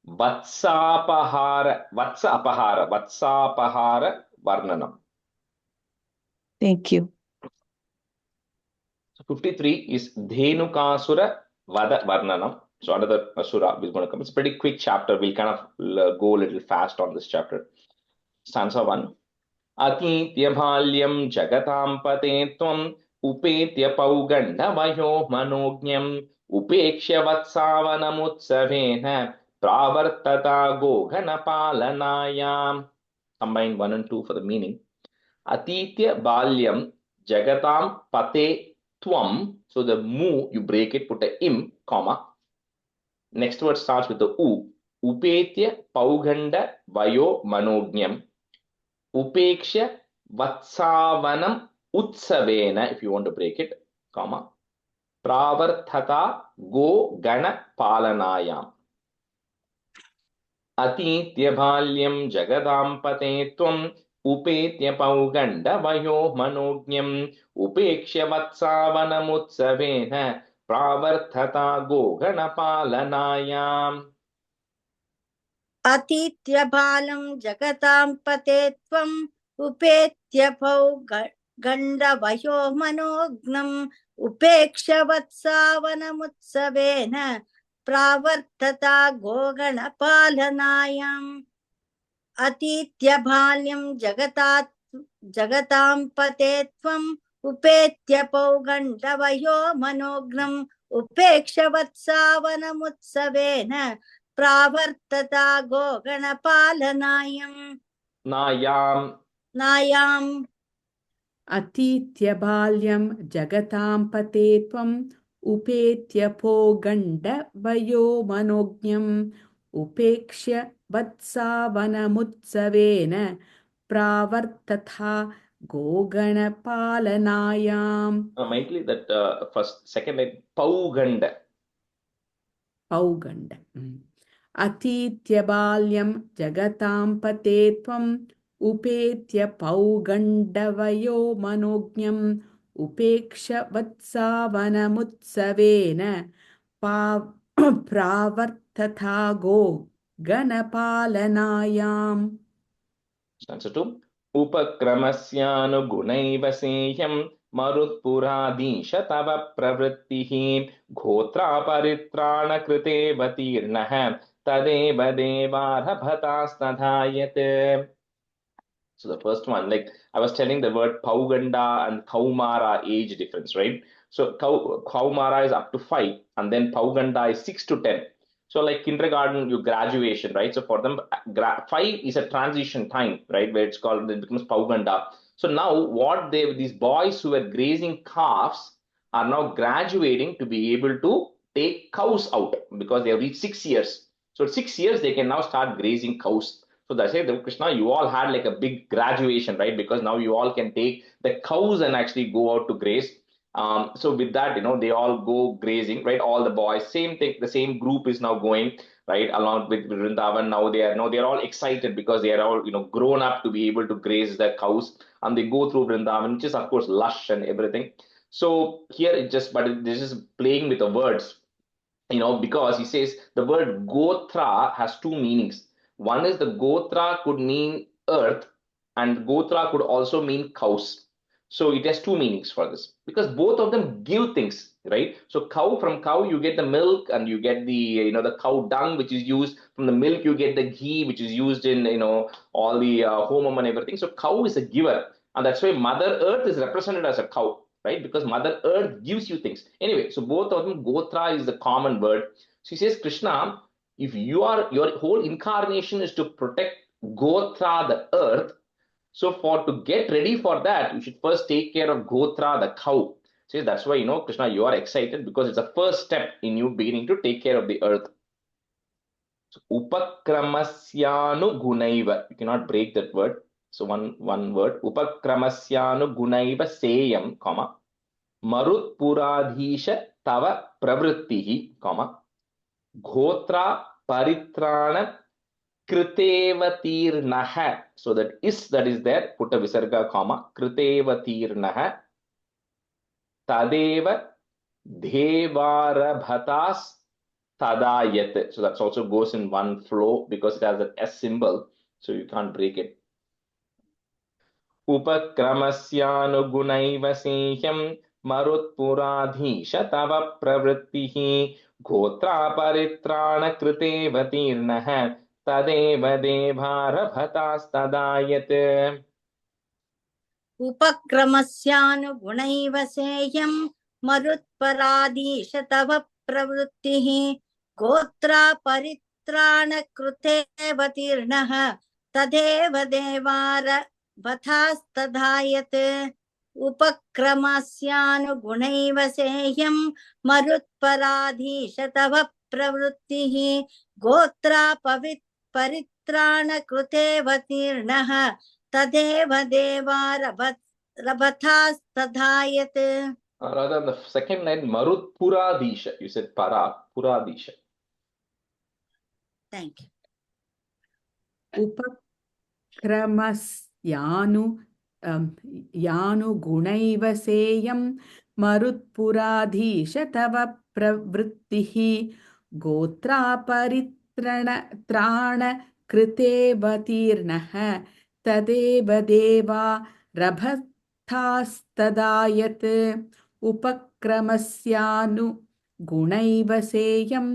Vatsa Apahara Varnanam. Thank you. So 53 is Dhenukasura Vada Varnanam. So another Asura is going to come. It's a pretty quick chapter. We'll kind of go a little fast on this chapter. Stanza 1. Atitya bhalyam jagatam pate tvam upetya paugandavayo manognyam upekshya vatsavanamutsaveha pravartata goghanapalanayam. Combine 1 and 2 for the meaning. Atitya balyam jagatam pate tvam. So the mu, you break it, put a im, comma. Next word starts with the u. Upetya pauganda vayo manognyam. Upeksha vatsavanam utsavena, if you want to break it, comma. Pravarthata go gana palanayam. Atitya bhalyam jagadam pate tvam upetya pauganda vayo manognyam upeksha vatsavanam utsavena pravarthata go gana palanayam. Atitya balam jagatam pate tvam upetya ganda vayo manognam upeksha vatsavanamutsaveena pravartata gogana palanayam. Atitya balyam jagatam pate tvam upetya ganda vayo manognam upeksha vatsavanamutsaveena pravartata goganapalanaayam. Nayam. Atitya balyam jagatam pate tvam upetya poganda vayo manognyam upekshya vatsavanamutsaveena pravartatha goganapalanaayam. Mainly that first, second line, pauganda. Pauganda. Atitya balyam jagatam pate tvam upetya paugandavayo manognyam upeksha vatsavanamutsaveena pravartatha go ganapalanayam. Stanza 2. Upakramasyanu gunaiva seyam marutpuradisha tava pravrittihi ghotra paritrana krite vatirnaha tadeva devarabhatasnadhayate. So the first one, like I was telling, the word Pauganda and Kaumara age difference, right? So Kaumara is up to 5 and then Pauganda is 6 to 10. So like kindergarten, you graduation, right? So for them, 5 is a transition time, right? Where it becomes Pauganda. So now what these boys who were grazing calves are now graduating to be able to take cows out because they have reached 6 years. So at 6 years, they can now start grazing cows. So that's it, Krishna, you all had like a big graduation, right? Because now you all can take the cows and actually go out to graze. So with that, they all go grazing, right? All the boys, same thing, the same group is now going, right? Along with Vrindavan. Now they're all excited because they are all, grown up to be able to graze the cows, and they go through Vrindavan, which is of course lush and everything. So here this is playing with the words, because he says the word Gotra has 2 meanings. One is the Gotra could mean earth, and Gotra could also mean cows. So it has 2 meanings for this because both of them give things, right? So from cow you get the milk, and you get the the cow dung, which is used. From the milk you get the ghee, which is used in all the homam and everything. So cow is a giver, and that's why Mother Earth is represented as a cow, right? Because Mother Earth gives you things. Anyway, so both of them, Gotra is the common word. So he says, Krishna, if your whole incarnation is to protect Gotra, the earth, so to get ready for that, you should first take care of Gotra, the cow. So that's why, Krishna, you are excited because it's the first step in you beginning to take care of the earth. So, Upakramasyanu gunaiva. You cannot break that word. So one word. Upakramasyanu gunaiva seyam, comma. Marut puradhisha tava pravrittihi, comma. Ghotra paritrana kritevatirnaha. So that is there, put a visarga, comma. Kritevatirnaha tadeva devarabhatas tadayat. So that also goes in one flow because it has an S symbol. So you can't break it. Upakramasyanu gunaiva sehyam मरुत्पुराधीश तव प्रवृत्तिः गोत्रा परित्राणकृतेव तीर्णः तदेव देवारभतास्तदा यत् उपक्रमस्यानुगुणैव सेयं मरुत्पराधीश तव प्रवृत्तिः गोत्रा परित्राणकृतेव तीर्णः तदेव देवारभतास्तदा यत् उपक्रमस्यानुगुणैव सेयं मरुत्पराधीश तव प्रवृत्तिः गोत्रा परित्राणकृतेव तीर्णः तदेव देवारभतास्तदा यत्. Rather, the second line, Marutpuradisha. You said Para, Puradisha. Thank you. यानुगुणैव सेयं मरुत्पुराधीश तव प्रवृत्तिः गोत्रा परित्राणकृतेव तीर्णः तदेव देवा रभतास्तदा यत् उपक्रमस्यानुगुणैव सेयं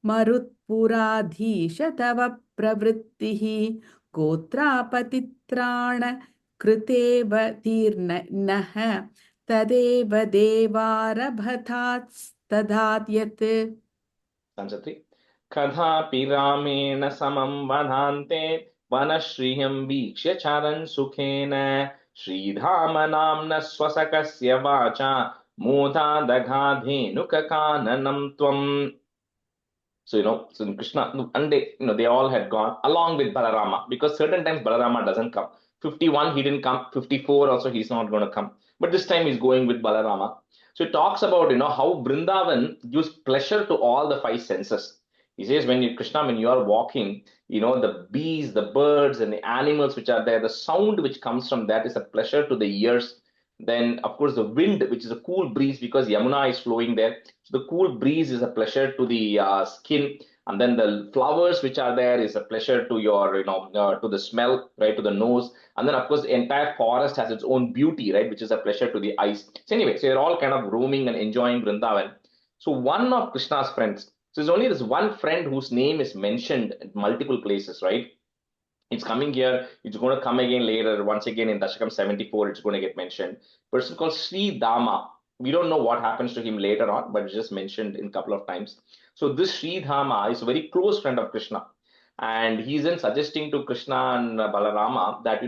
मरुत्पुराधीश तव प्रवृत्तिः गोत्रापतित्राणकृतेव तीर्णः तदेव देवारभतास्तदा यत्. Sanskrit. कथापि रामेण समं वनान्ते वनश्रियं वीक्ष्य चरन् सुखेन श्रीधाम नाम्नः स्वसखस्य वाचा मोदादघाधेनुककाननं त्वम्. So, so Krishna, and they, they all had gone along with Balarama, because certain times Balarama doesn't come. 51, he didn't come. 54 also, he's not going to come. But this time he's going with Balarama. So it talks about, how Vrindavan gives pleasure to all the five senses. He says, Krishna, when you are walking, the bees, the birds, and the animals which are there, the sound which comes from that is a pleasure to the ears. Then, of course, the wind, which is a cool breeze, because Yamuna is flowing there. So the cool breeze is a pleasure to the skin. And then the flowers which are there is a pleasure to your, to the smell, right, to the nose. And then, of course, the entire forest has its own beauty, right, which is a pleasure to the eyes. So anyway, so they're all kind of roaming and enjoying Vrindavan. So one of Krishna's friends, so there's only this one friend whose name is mentioned in multiple places, right? It's coming here, it's going to come again later, once again in Dasakam 74, it's going to get mentioned. Person called Sri Dama. We don't know what happens to him later on, but it's just mentioned in a couple of times. So this Sri Dama is a very close friend of Krishna. And he's then suggesting to Krishna and Balarama that,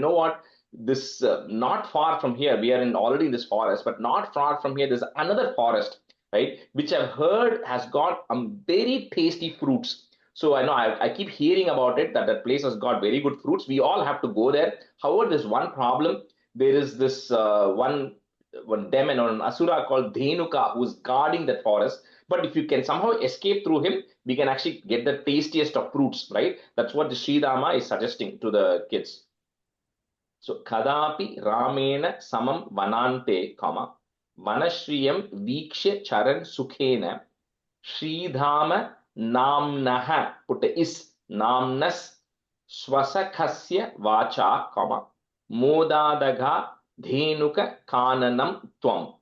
this not far from here, we are already in this forest, but not far from here, there's another forest, right? Which I've heard has got very tasty fruits. So I know I keep hearing about it, that place has got very good fruits. We all have to go there. However, there's one problem. There is this one demon or an asura called Dhenuka who's guarding that forest. But if you can somehow escape through him, we can actually get the tastiest of fruits, right? That's what the Sridama is suggesting to the kids. So, Kadapi Ramena Samam Vanante, Vanashriyam Vikshya Charan Sukhena, Sridhama Namnaha, put the is, Namnas Swasakhasya Vacha, Modadaga Dhenuka Kananam Tvam.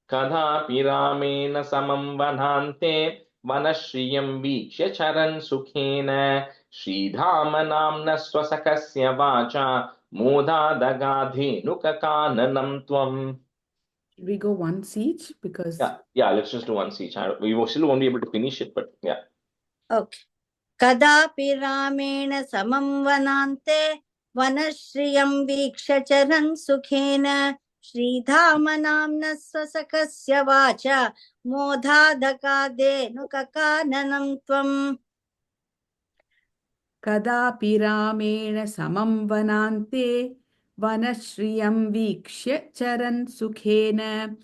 Kadapi Ramena Samam Vanante, Vanashriyam Vikshya Charan Sukhena, Sridhama Namna Swasakasya Vacha, Modadaga Dhenuka Kananam Tvam. Should we go once each? Because yeah, let's just do once each. We still won't be able to finish it, but yeah. Okay. Kadapi Ramena Samam Vanante, Vanashriyam Vikshya Charan Sukhena, Sridhama Namna Swasakasya Vacha, Modadaga Dhenuka Kananam Tvam. Kadapi Ramena Samam Vanante, Vanashriyam Vikshya Charan Sukhena,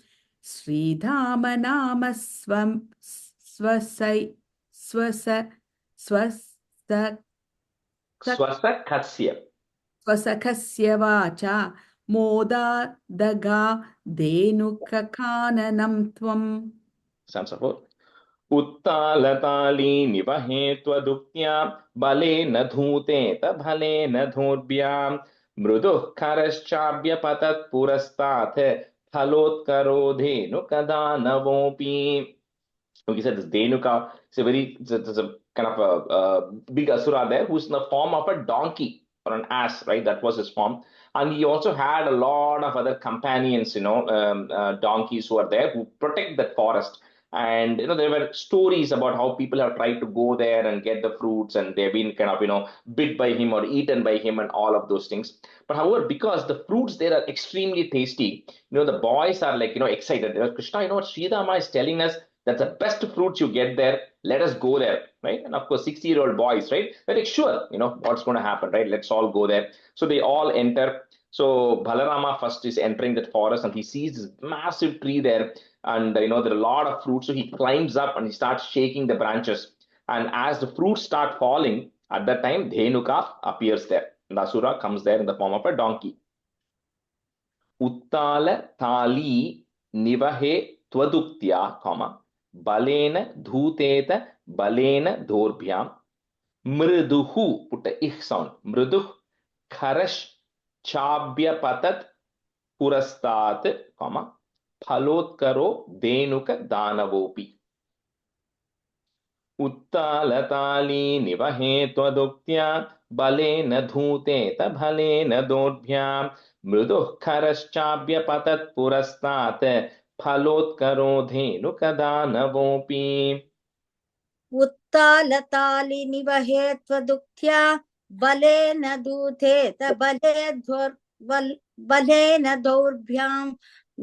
Sridhama Nama Swasakasya Vacha, Modadaga Dhenuka Kananam Tvam. Sounds about. Uttalatali nivahetva duktya balena dhuteta bhalena dhurbhyam mruduh karaschabhya patat purastat phalotkaro dhenukadanavopi. Like you said, this Denuka it's a kind of a big asura there who's in the form of a donkey or an ass, right? That was his form. And he also had a lot of other companions, donkeys who are there who protect that forest. And, there were stories about how people have tried to go there and get the fruits and they've been kind of, bit by him or eaten by him and all of those things. But however, because the fruits there are extremely tasty, the boys are like, excited. Krishna, what Sridhama is telling us, that's the best fruits you get there. Let us go there, right? And of course, 60-year-old boys, right? They're like, sure, what's going to happen, right? Let's all go there. So they all enter. So Balarama first is entering that forest and he sees this massive tree there. And, there are a lot of fruits. So he climbs up and he starts shaking the branches. And as the fruits start falling, at that time, Dhenuka appears there. And the Asura comes there in the form of a donkey. Uttala Tali Nivahe Twaduktya, Balena Dhuteta Balena Dorbhyam Mriduhu, put a ich sound, Mriduh Kharash Chabya Patat Purastat, Phalotkaro Denuka Danavopi. Uttalatali Nivahe Twaduktya Balena Dhuteta Balena Dorbhyam Mriduh Kharash Chabya Patat Purastat Phalotkaro Dhenukadanavopi. उत्तालतालि निवहे त्वदुक्त्या बलेन दूतेत बलेन दौर्भ्यां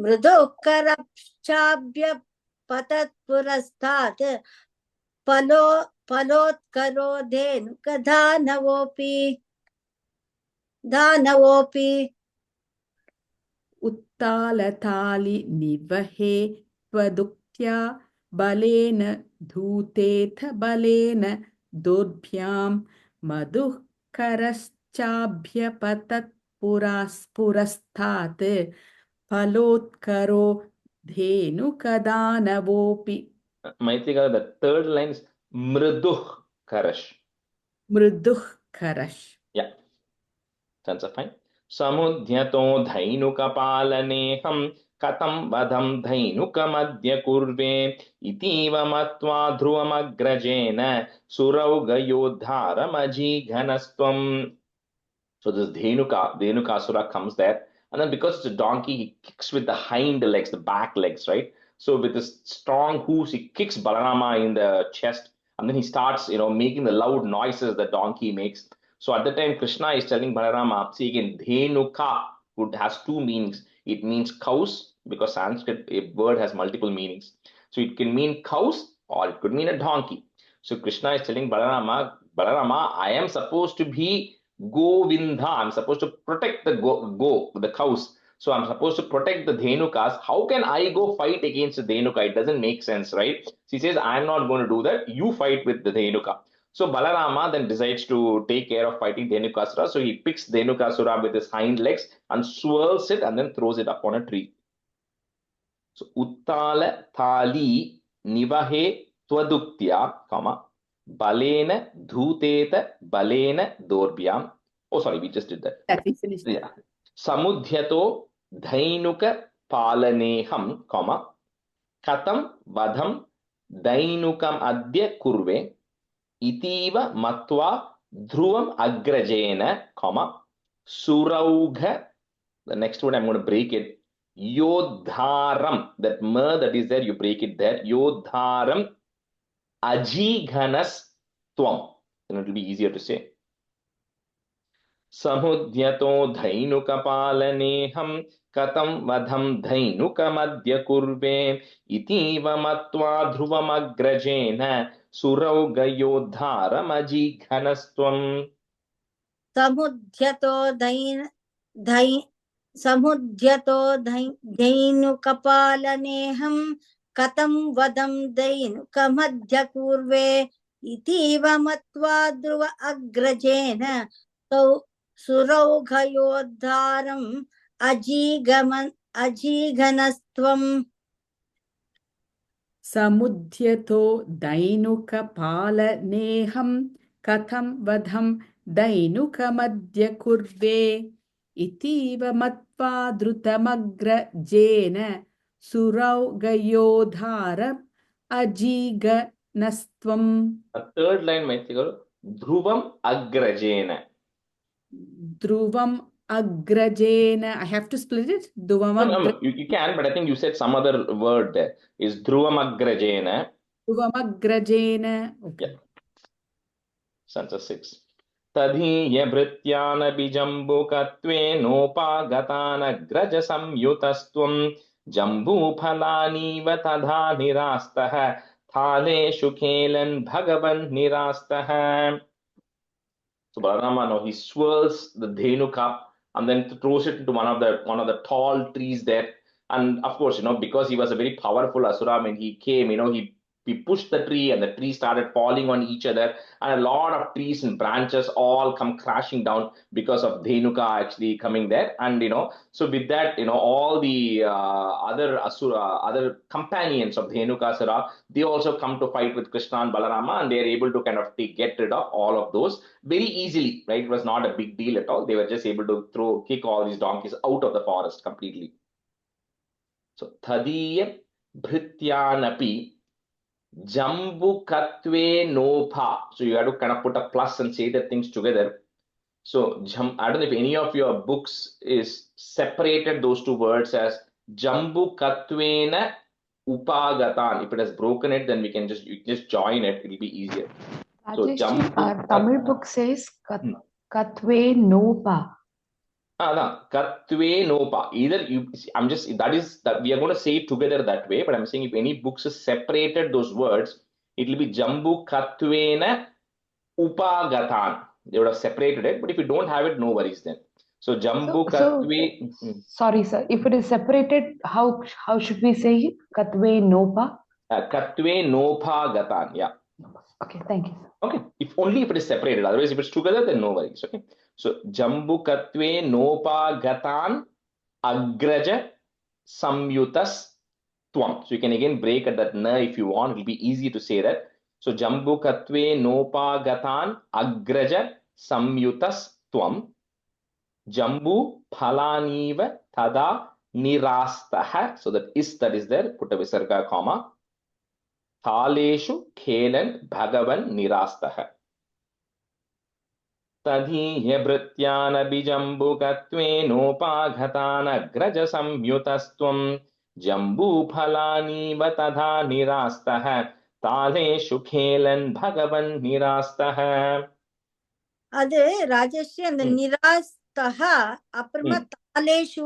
मृदुः करश्चाभ्यपतत्पुरस्तात् फलोत्करो दानवोऽपि उत्तालतालि निवहे त्वदुक्त्या बलेन धूतेथ बलेन दोर्भ्यां मधुः करश्चाभ्यपतत् पुरस्तात् फलोत्करो धेनुकदानवोऽपि. Maitrika, the third line is Mriduh Karash. Mriduh Karash. Yeah. Sounds fine. Samudhyato Dhainukapalaneham Katam Vadam Dhainukamadya Kurve Itiva Matva Dhruvamagrajena Suraugayodharam Ghanastvam. So this Dhenukasura comes there. And then because it's a donkey, he kicks with the hind legs, the back legs, right? So with his strong hooves, he kicks Balarama in the chest. And then he starts, making the loud noises the donkey makes. So at the time, Krishna is telling Balarama, see again, Dhenuka has two meanings. It means cows, because Sanskrit, a word has multiple meanings. So it can mean cows or it could mean a donkey. So Krishna is telling Balarama, I am supposed to be Govinda. I'm supposed to protect the cows. So I'm supposed to protect the Dhenukas. How can I go fight against the Dhenuka? It doesn't make sense, right? She says, I'm not going to do that. You fight with the Dhenuka. So Balarama then decides to take care of fighting Dhenukasura. So he picks Dhenukasura with his hind legs and swirls it and then throws it up on a tree. So Uttala Thali Nivahe Twaduktya, Balena Dhuteta Balena Dorbhyam. Oh, sorry, we just did that. That we finished. Yeah. Samudhyato Dhainuka Palaneham, Katam Vadham Dainukam Adya Kurve Itiva Matva Dhruvam Agrajena, Suraugha. The next word I'm going to break it. Yodharam. That ma that is there, you break it there. Yodharam Ajighanas Tvam. Then it will be easier to say. Samudhyato Dhainukapalaneham Katam Vadham Dhainukamadya Kurve Itiva Matva Dhruvamagrajena Suraugayodharam Ajighanastvam. Samudhyato Dhainukapalaneham Katam Vadam Dhainukamadya Kurve Itiva Matva Dhruva Agrajena Suraugayodharam Ajighanastvam. Samudhyato Dhainukapalaneham Katam Vadham Dhainukamadya Kurve इतीव मत्वा द्रुतमग्रजेन सुरौगयोधारम् अजीगनस्त्वम्. A third line, Maitri, Dhruvam Agrajena. Dhruvam agrajena. I have to split it. Dhruvam No, you can, but I think you said some other word there. Is Dhruvam Agrajena. agrajena. Okay. Yeah. Stanza 6. Tadhiya bhrityana bijambukatve nopagatana graja samyutastvam jambu phalani vatadha nirastaha thale shukelan bhagavan nirastaha. So Balarama now he swirls the Dhenu cup and then throws it into one of the tall trees there. And of course, because he was a very powerful Asura, when he came, he pushed the tree and the tree started falling on each other, and a lot of trees and branches all come crashing down because of Dhenuka actually coming there. And so with that, all the other companions of Dhenuka Asura, they also come to fight with Krishna and Balarama, and they are able to kind of get rid of all of those very easily, right? It was not a big deal at all. They were just able to kick all these donkeys out of the forest completely. So Thadiya Bhrityanapi Jambukatve Nopha. So you have to kind of put a plus and say the things together. So I don't know if any of your books is separated those two words as Jambukatvena Upagatan. If it has broken it, then you just join it. It will be easier. So our Tamil book says Katve Nopa. Katve Nopa. Either that we are going to say it together that way, but I'm saying if any books has separated those words, it will be Jambu Katvena Upagatan. They would have separated it, but if you don't have it, no worries then. So Jambu Katve. Sorry, sir. If it is separated, how should we say it? Katve Nopa? Katve Nopa Gatan. Yeah. Okay, thank you. Okay, if it is separated, otherwise if it's together, then no worries. Okay, so Jambu Katve Nopa Gatan Agraja Samyutas Twam. So you can again break at that na if you want. It will be easy to say that. So Jambu Katve Nopa Gatan Agraja Samyutas Twam Jambu Phalaniva Tada Nirastaha. So that is there. Put a visarga comma. Thaleshu Khelan Bhagavan Nirastaha. Tadhiya Bhrityana Bijambukatve Nopaghatana Graja Samyutastvam Jambu Phalani Vatadha Nirastaha Thaleshu Khelan Bhagavan Nirastaha. அது ராஜஸ்ரீ அந்த நிராஸ்தஹா அப்புறமா தாலேஷு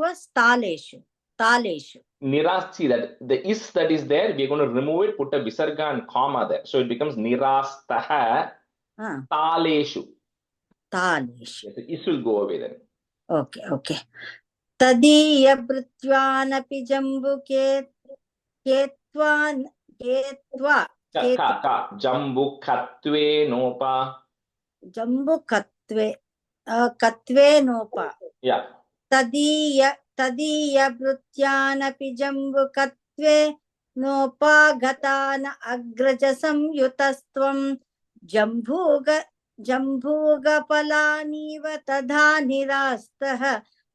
Nirasti, that the is that is there, we are going to remove it, put a visarga and comma there. So it becomes nirastaha taleshu. Yes, the is will go away then. Okay. Tadiya bhrityanapi jambuke ketva Jambukatve nopa. Jambukatve nopa. Yeah. Tadiya bhrityanapi jambukatve nopagatana agrajasam yutastvam jambuga palaniva tadha nirastah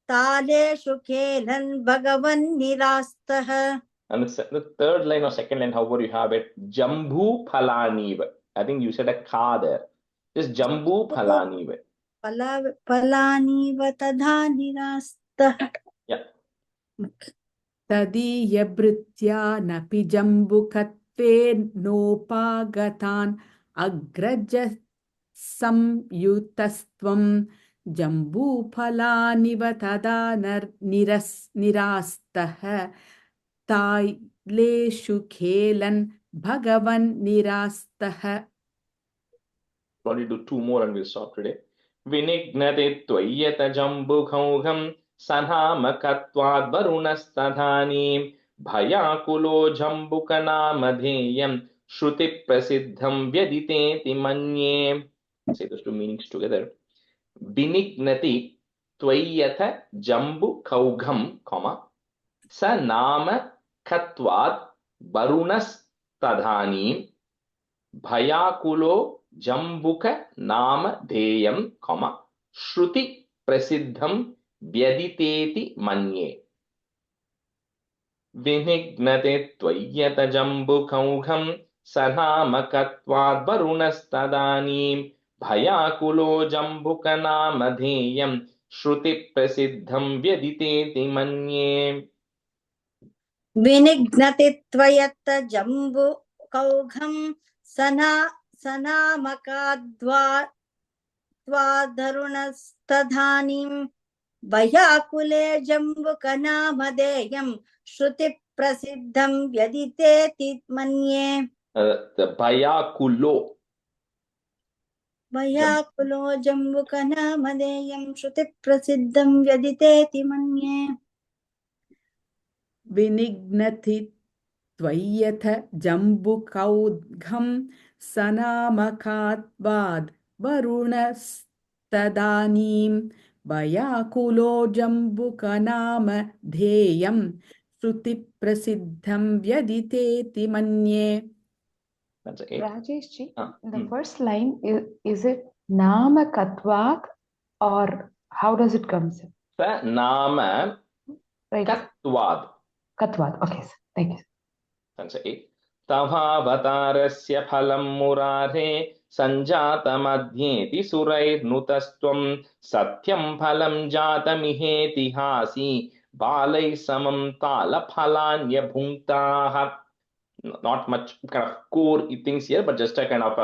taleshu kelan bhagavan nirastah. And the third line or second line, however you have it, Jambu Phalaniva. I think you said a ka there. Just Jambu Phalaniva. Palaniva tadha nirastah. Yeah. Tadiya bhritya napi jambukatve nopagatan agraja samyutastvam jambu phalaniva tada nirastaha taileshu khelan bhagavan nirastaha. Probably do two more and we'll stop today. Vinignate tvayata jambukhaugam sanhamakatvad varunastadhani bhayakulo jambukanamedheyam shruti prasiddham vyaditeti manye. Say those two meanings together. Vinignati tvayata jambukhaugam, sanama katvad varunastadhani bhayakulo Jambuka Nama Deyam, Shruti Prasiddham व्यदितेति मन्ये विनिघ्नते त्वय्यत जम्बुकौघं सनामकत्वाद् वरुणस्तदानीं भयाकुलो जम्बुकनामधेयं श्रुतिप्रसिद्धं व्यदितेति मन्ये विनिघ्नति त्वयत्त जम्बुकौघं सनामकाद्वादरुणस्तधानीं भयाकुले जम्बुकनामधेयं श्रुतिप्रसिद्धं व्यदितेति मन्ये भयाकुलो जम्बुकनामधेयं श्रुतिप्रसिद्धं व्यदितेति मन्ये विनिघ्नति त्वय्यथ जम्बुकौघं सनामकाद्वाद् वरुणस्तदानीं भयाकुलो जम्बुकनामधेयं श्रुतिप्रसिद्धं व्यदितेति मन्ये. That's it. Rajesh ji, the first line is it Nama Katvat or how does it come, sir? Nama Right. Katvad. Katvat. Okay, sir. Thank you. That's it. Tavaavatarasya phalam murare sanjatamadzeti surairnutastvam satyam phalam jatamiheti balai samam tala phalanya bhunktaha. Not much kind of core things here, but just a kind of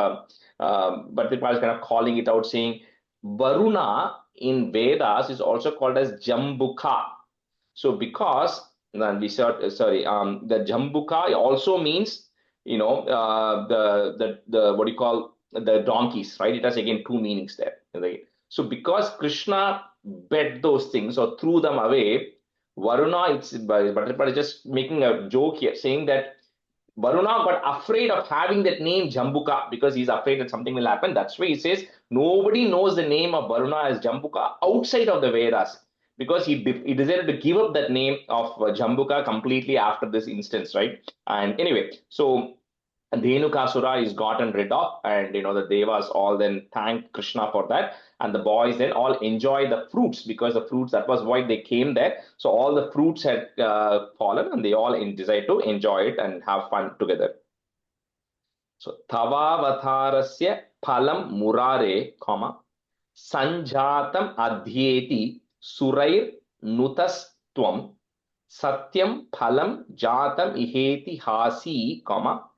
but people are kind of calling it out, saying Varuna in Vedas is also called as Jambuka. So because the Jambuka also means, you know, the what do you call the donkeys, right? It has again two meanings there, right? So because Krishna bet those things or threw them away, Varuna, but it's just making a joke here, saying that Varuna got afraid of having that name Jambuka because he's afraid that something will happen. That's why he says nobody knows the name of Varuna as Jambuka outside of the Vedas, because he decided to give up that name of Jambuka completely after this instance, right? And anyway, so Dhenukasura is gotten rid of, and you know the Devas all then thank Krishna for that, and the boys then all enjoy the fruits, because the fruits, that was why they came there. So all the fruits had fallen, and they all decided to enjoy it and have fun together. So Tavavatharasya phalam murare, comma sanjatam adhyeti surair nutastvam satyam phalam jatam iheti hasi, comma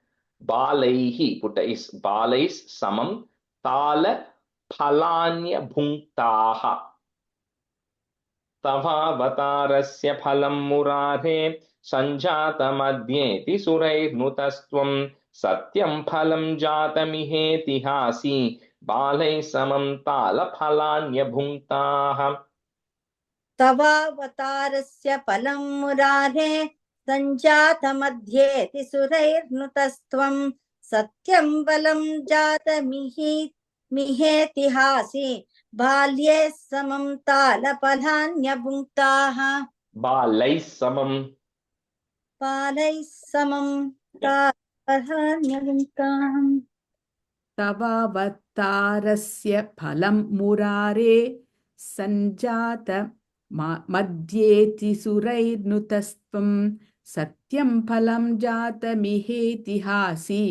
balaihi, put is balais samam tala phalanya bhunktaha. Tavaavatarasya phalam murare sanjatamadhyeti surairnutastvam satyam phalam jatamiheti hasi balai samam tala phalanya bhunktaha. तवावतारस्य फलं मुरारे सञ्जातमध्येति सुरैर्नुतस्त्वं सत्यं बलं जातमिहेतिहासि बाल्ये समं तालफलान्यभुङ्क्ताः बालैः समं तालफलान्यभुङ्क्ताः तवावतारस्य फलं मुरारे सञ्जात मध्येति सुरैर्नुतस्त्वं सत्यं फलं जातमिहेतिहासि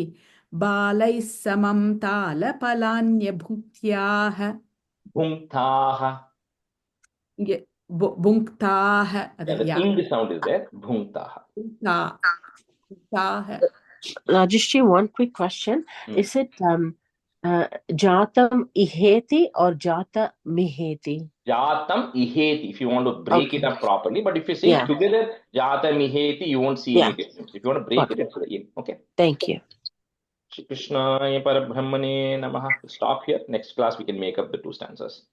बालैः समं तालफलान्यभुङ्क्त्याः. bhunktaah. Bhunktaah. The ing sound is there. Bhunktaah. Rajeshri, one quick question. Is it Jatam Iheti or Jata Miheti? Jatam iheti, if you want to break it up properly. But if you say together, Jatam iheti, you won't see any difference. If you want to break it, it's in. Okay. Thank you. Shri Krishnaya Parabrahmane Namaha. Stop here. Next class we can make up the two stanzas.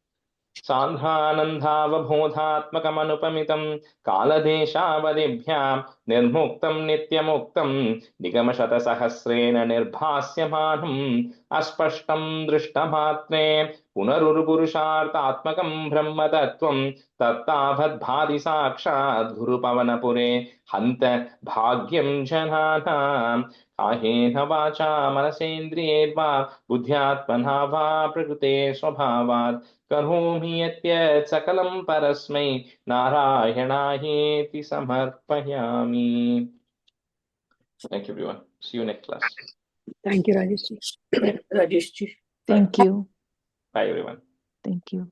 सान्ध्रानन्दावबोधात्मकमनुपमितं कालदेशावदिभ्यां निर्मुक्तं नित्यमुक्तं निगमशतसहस्रेण निर्भास्यमानम् अस्पष्टं दृष्टमात्रे पुनरुरुपुरुषार्थात्मकं ब्रह्मतत्त्वं तत्तावद्भाति साक्षात् गुरुपवनपुरे हन्त भाग्यं जनानां कायेन वाचा मनसेन्द्रियैर्वा बुद्ध्यात्मना वा प्रकृते स्वभावात् करोमि यद्यत् सकलं परस्मै नारायणायेति समर्पयामि. Thank you, everyone. See you next class. Thank you, Rajesh ji. Rajesh ji. Thank you. Bye, everyone. Thank you.